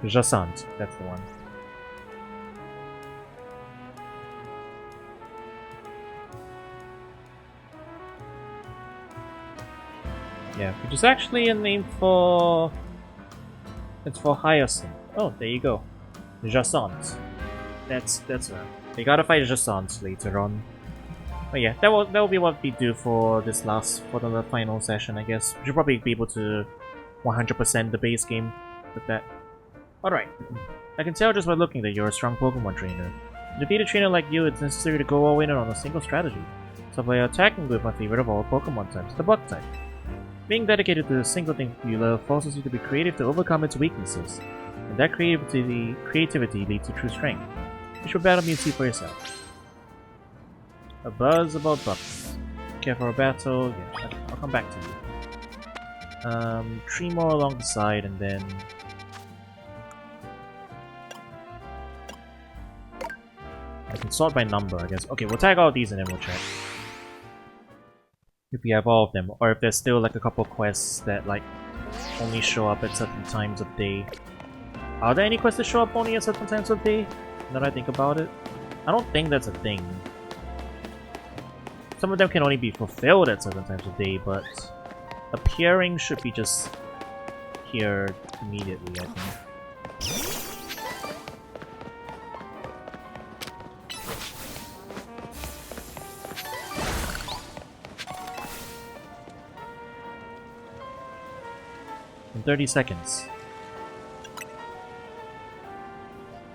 Jacint, that's the one. Yeah, which is actually a name for... It's for Hyacinth. Oh, there you go. Jacint. That's her. We gotta fight Jacint later on. But yeah, that will be what we do for the final session, I guess. We should probably be able to 100% the base game with that. Alright. I can tell just by looking that you're a strong Pokemon trainer. To defeat a trainer like you, it's necessary to go all in on a single strategy. So by attacking with my favorite of all Pokemon types, the Bug type. Being dedicated to a single thing you love forces you to be creative to overcome its weaknesses. And that creativity leads to true strength. You should battle me and see for yourself. A buzz about bugs. Care for a battle? Yeah, I'll come back to you. 3 more along the side and then... I can sort by number, I guess. Okay, we'll tag all these and then we'll check. If we have all of them, or if there's still like a couple quests that like only show up at certain times of day. Are there any quests that show up only at certain times of day? Now that I think about it. I don't think that's a thing. Some of them can only be fulfilled at certain times of day, but appearing should be just here immediately, I think. In 30 seconds.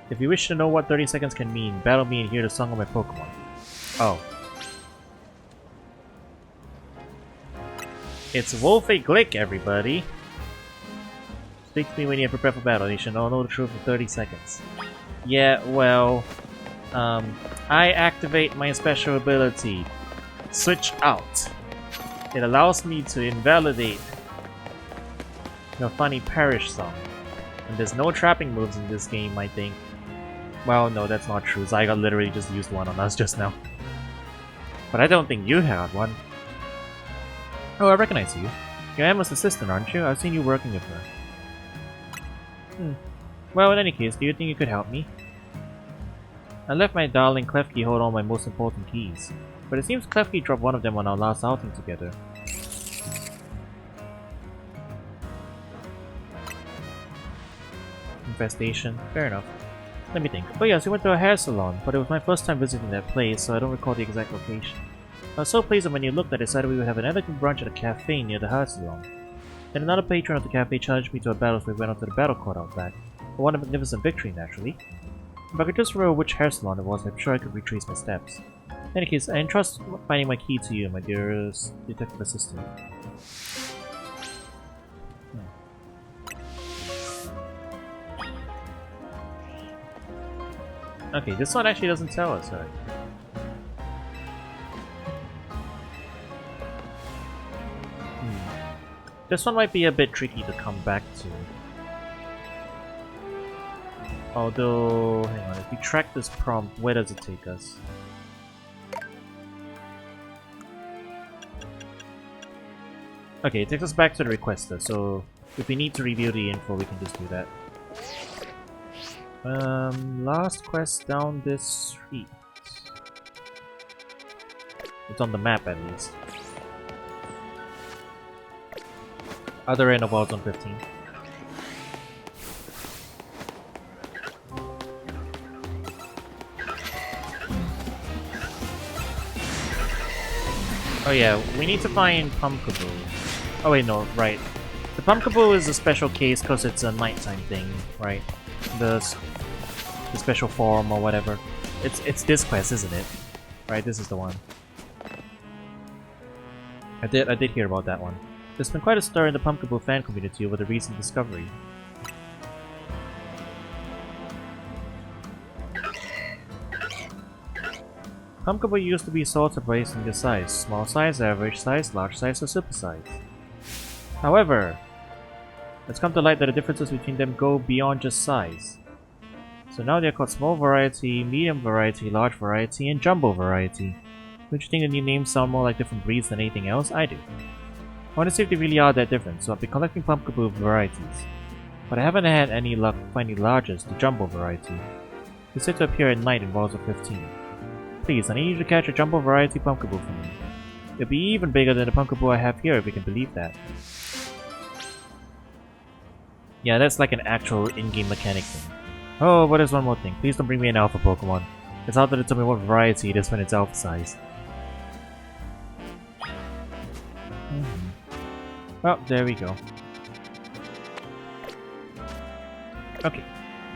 If you wish to know what 30 seconds can mean, battle me and hear the song of my Pokemon. Oh. It's Wolfie Glick, everybody! Speak to me when you're prepared for battle. You should all know the truth in 30 seconds. Yeah, well... I activate my special ability. Switch out. It allows me to invalidate your funny Parish song. And there's no trapping moves in this game, I think. Well, no, that's not true. Zygarde literally just used one on us just now. But I don't think you had one. Oh, I recognize you. You're Emma's assistant, aren't you? I've seen you working with her. Well, in any case, do you think you could help me? I left my darling Klefki hold all my most important keys. But it seems Klefki dropped one of them on our last outing together. Infestation. Fair enough. Let me think. Oh yes, we went to a hair salon, but it was my first time visiting that place, so I don't recall the exact location. I was so pleased that when you looked, I decided we would have an elegant brunch at a cafe near the hair salon. Then another patron of the cafe challenged me to a battle, so we went onto the battle court out back. I won a magnificent victory, naturally. If I could just remember which hair salon it was, I'm sure I could retrace my steps. In any case, I entrust finding my key to you, my dearest detective assistant. Okay, this one actually doesn't tell us, right? This one might be a bit tricky to come back to. Although, hang on, if we track this prompt, where does it take us? Okay, it takes us back to the requester, so if we need to review the info, we can just do that. Last quest down this street. It's on the map at least. Other end of Wild Zone 15. Oh yeah, we need to find Pumpkaboo. Oh wait, no, right. The Pumpkaboo is a special case because it's a nighttime thing, right? The special form or whatever. It's this quest, isn't it? Right, this is the one. I did hear about that one. There's been quite a stir in the Pumpkaboo fan community over the recent discovery. Pumpkaboo used to be sorted based on their size: small size, average size, large size, or super size. However, it's come to light that the differences between them go beyond just size. So now they're called small variety, medium variety, large variety, and jumbo variety. Don't you think the new names sound more like different breeds than anything else? I do. I want to see if they really are that different, so I've been collecting Pumpkaboo varieties. But I haven't had any luck finding the largest, the jumbo variety. They said to appear at night in Worlds of 15. Please, I need you to catch a jumbo variety Pumpkaboo for me. It'll be even bigger than the Pumpkaboo I have here if you can believe that. Yeah, that's like an actual in-game mechanic thing. Oh, but there's one more thing. Please don't bring me an alpha Pokemon. It's hard to determine what variety it is when it's alpha size. Well, there we go. Okay.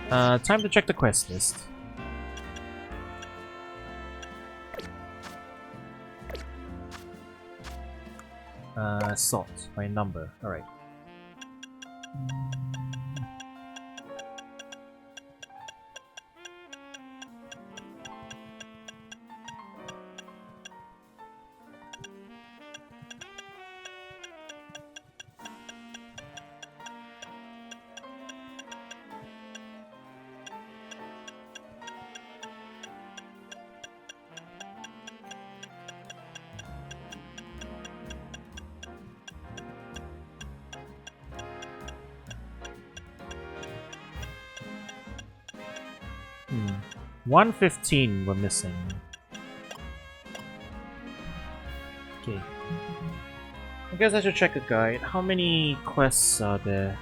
Time to check the quest list. Sort by number. Alright. Hmm. 115 we're missing. Okay. I guess I should check a guide. How many quests are there?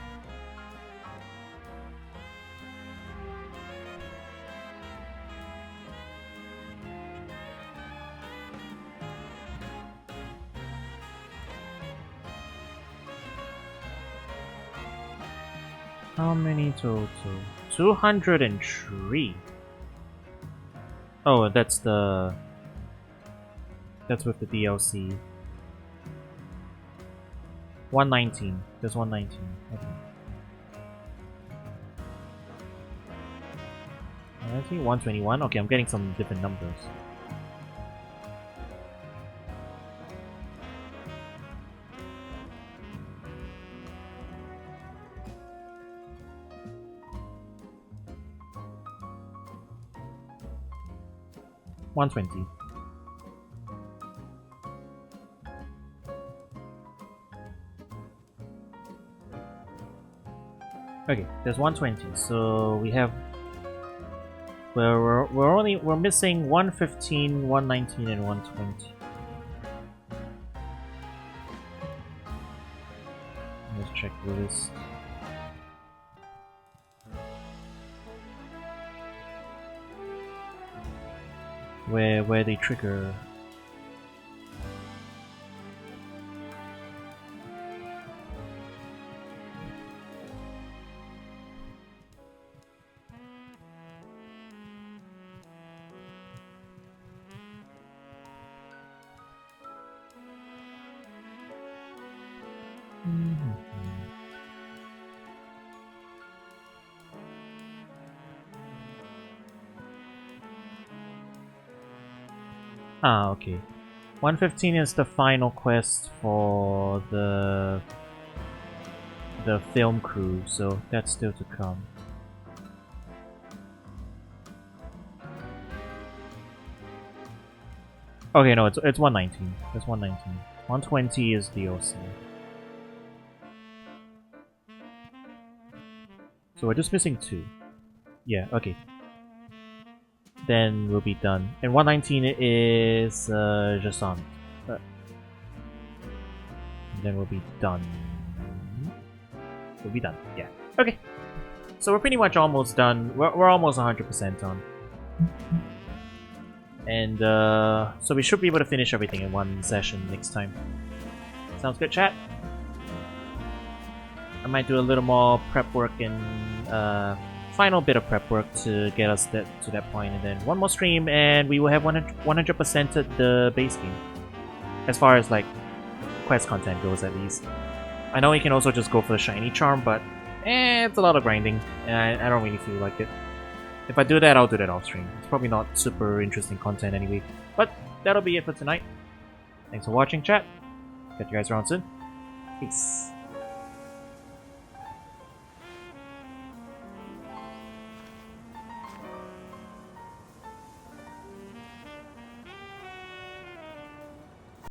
How many total? 203. Oh, that's the... That's with the DLC. 119. There's 119. Okay. I see 121. Okay, I'm getting some different numbers. $120. Okay, there's 120. So we have we're missing 115, 119, and 120. Let's check the list. Where they trigger. Ah, okay. 115 is the final quest for the film crew, so that's still to come. Okay, no, it's 119. That's 119. 120 is DLC. So we're just missing 2. Yeah, okay. Then we'll be done. And 119 is Jason. Then we'll be done. We'll be done. Yeah. Okay. So we're pretty much almost done. We're almost 100% done. And so we should be able to finish everything in one session next time. Sounds good, chat? I might do a little more prep work and final bit of prep work to get us to that point, and then one more stream and we will have 100% at the base game. As far as like quest content goes, at least. I know you can also just go for the shiny charm, but it's a lot of grinding and I don't really feel like it. If I do that, I'll do that off stream. It's probably not super interesting content anyway. But that'll be it for tonight. Thanks for watching, chat. Catch you guys around soon. Peace.